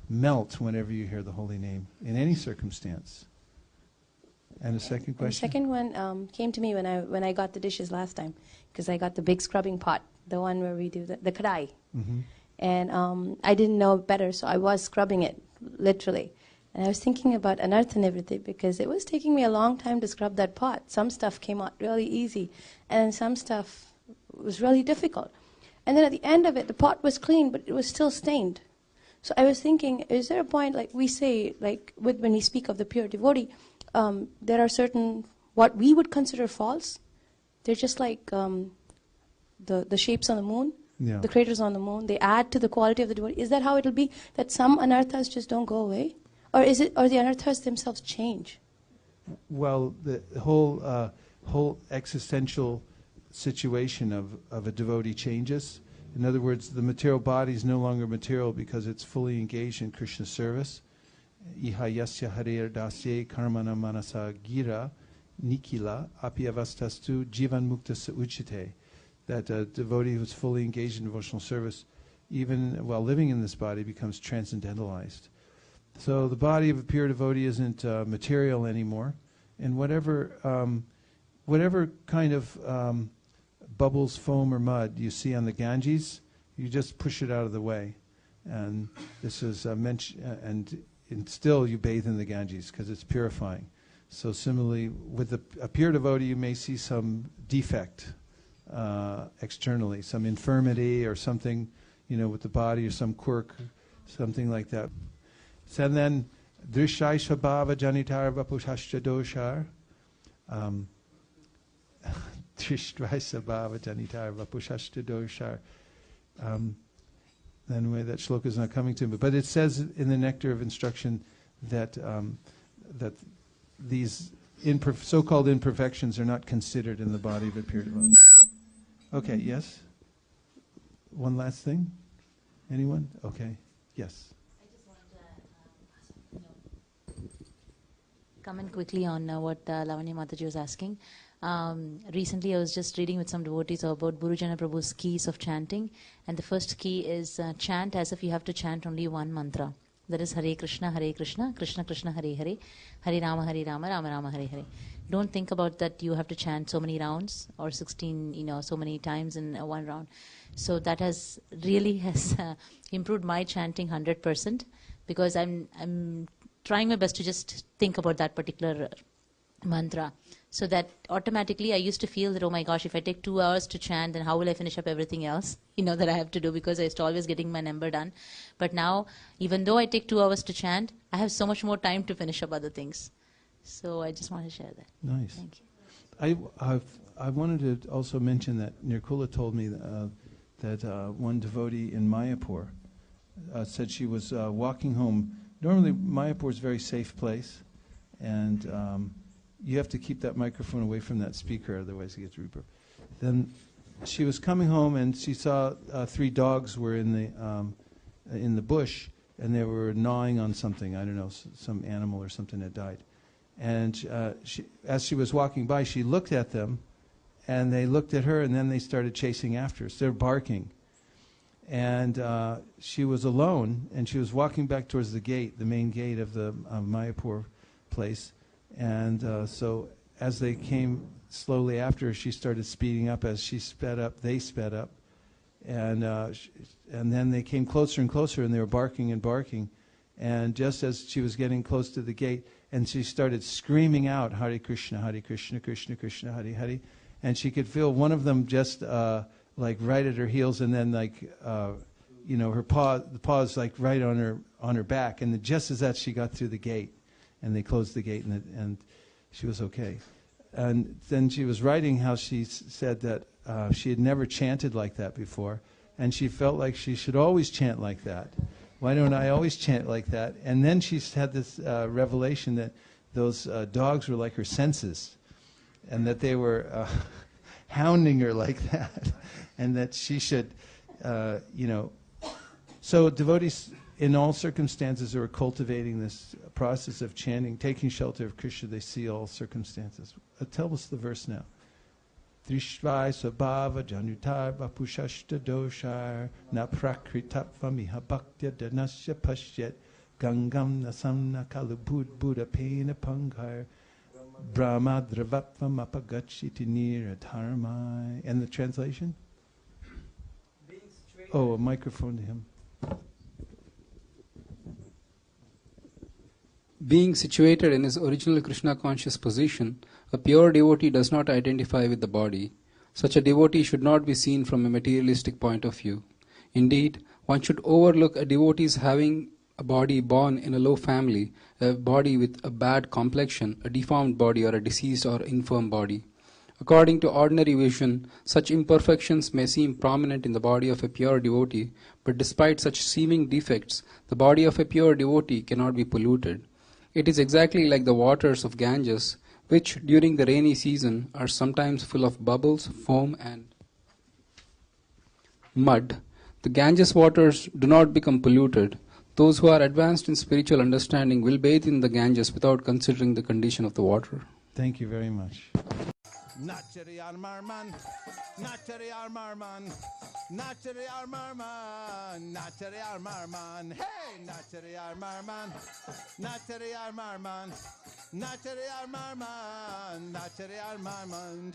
melt whenever you hear the holy name, in any circumstance. And the second question? The second one came to me when I got the dishes last time, because I got the big scrubbing pot, the one where we do the kadai. Mm-hmm. And I didn't know better, so I was scrubbing it, literally. And I was thinking about anarthas and everything, because it was taking me a long time to scrub that pot. Some stuff came out really easy, and some stuff was really difficult. And then at the end of it, the pot was clean, but it was still stained. So I was thinking, is there a point, like we say, like when we speak of the pure devotee, there are certain, what we would consider false. They're just like the shapes on the moon, the craters on the moon. They add to the quality of the devotee. Is that how it'll be? That some anarthas just don't go away? Or is it, or the anarthas themselves change? Well, the whole existential situation of a devotee changes. In other words, the material body is no longer material because it's fully engaged in Krishna's service. Iha yasya harer dasye karmana manasa gira nikila apyavastastu jivan mukta sa uchite. That a devotee who's fully engaged in devotional service, even while living in this body, becomes transcendentalized. So the body of a pure devotee isn't material anymore, and whatever kind of bubbles, foam, or mud you see on the Ganges, you just push it out of the way. And this is mentioned, and still you bathe in the Ganges because it's purifying. So similarly, with a pure devotee, you may see some defect externally, some infirmity or something, with the body, or some quirk, something like that. So then, drishai shabhava janitar vapushashcha doshar. Drishai shabhava janitar vapushashcha doshar. Anyway, that shloka is not coming to me, but it says in the Nectar of Instruction that that these so-called imperfections are not considered in the body of a pure devotee. Okay, yes? One last thing? Anyone? Okay, yes. I just wanted to comment quickly on what Lavanya Mataji was asking. Recently I was just reading with some devotees about Gurujana Prabhu's keys of chanting, and the first key is chant as if you have to chant only one mantra. That is Hare Krishna, Krishna Krishna, Hare Hare, Hare Rama, Rama Rama, Hare Hare. Don't think about that you have to chant so many rounds or 16, so many times in one round. So that has really improved my chanting 100%, because I'm trying my best to just think about that particular mantra. So that automatically I used to feel that, oh my gosh, if I take 2 hours to chant, then how will I finish up everything else, that I have to do, because I used to always getting my number done. But now, even though I take 2 hours to chant, I have so much more time to finish up other things. So I just want to share that. Nice. Thank you. I wanted to also mention that Nirkula told me that one devotee in Mayapur said she was walking home. Normally, Mayapur is a very safe place, and you have to keep that microphone away from that speaker, otherwise it gets reverb. Then she was coming home, and she saw 3 dogs were in the bush, and they were gnawing on something. I don't know, some animal or something had died. And as she was walking by, she looked at them, and they looked at her, and then they started chasing after her. So they're barking. And she was alone, and she was walking back towards the gate, the main gate of the Mayapur place. And so as they came slowly after her, she started speeding up. As she sped up, they sped up. And then they came closer and closer, and they were barking and barking. And just as she was getting close to the gate, and she started screaming out, Hare Krishna, Krishna Krishna, Hare Hare. And she could feel one of them just like right at her heels, and then her paws like right on her back. And just as that, she got through the gate, and they closed the gate, and she was okay. And then she was writing how she said that she had never chanted like that before, and she felt like she should always chant like that. Why don't I always chant like that? And then she had this revelation that those dogs were like her senses, and that they were hounding her like that, and that she should, So devotees in all circumstances are cultivating this process of chanting, taking shelter of Krishna. They see all circumstances. Tell us the verse now. Drishvai sabhava janutar vapushashta doshar na prakritatva miha bhaktya danasya pashyat gangam nasamna kalubud buddha pena pankar brahma dravatvam apagachiti niradharmai. And the translation? Oh, a microphone to him. Being situated in his original Krishna conscious position, a pure devotee does not identify with the body. Such a devotee should not be seen from a materialistic point of view. Indeed, one should overlook a devotee's having a body born in a low family, a body with a bad complexion, a deformed body, or a diseased or infirm body. According to ordinary vision, such imperfections may seem prominent in the body of a pure devotee, but despite such seeming defects, the body of a pure devotee cannot be polluted. It is exactly like the waters of Ganges, which during the rainy season are sometimes full of bubbles, foam, and mud. The Ganges waters do not become polluted. Those who are advanced in spiritual understanding will bathe in the Ganges without considering the condition of the water. Thank you very much. Nachari Armarman, Nachari Armarman, Nachari Armarman, Nachari Armarman, hey, Nachari Armarman, Nachari Armarman, Nachari Armarman, Nachari Armarman.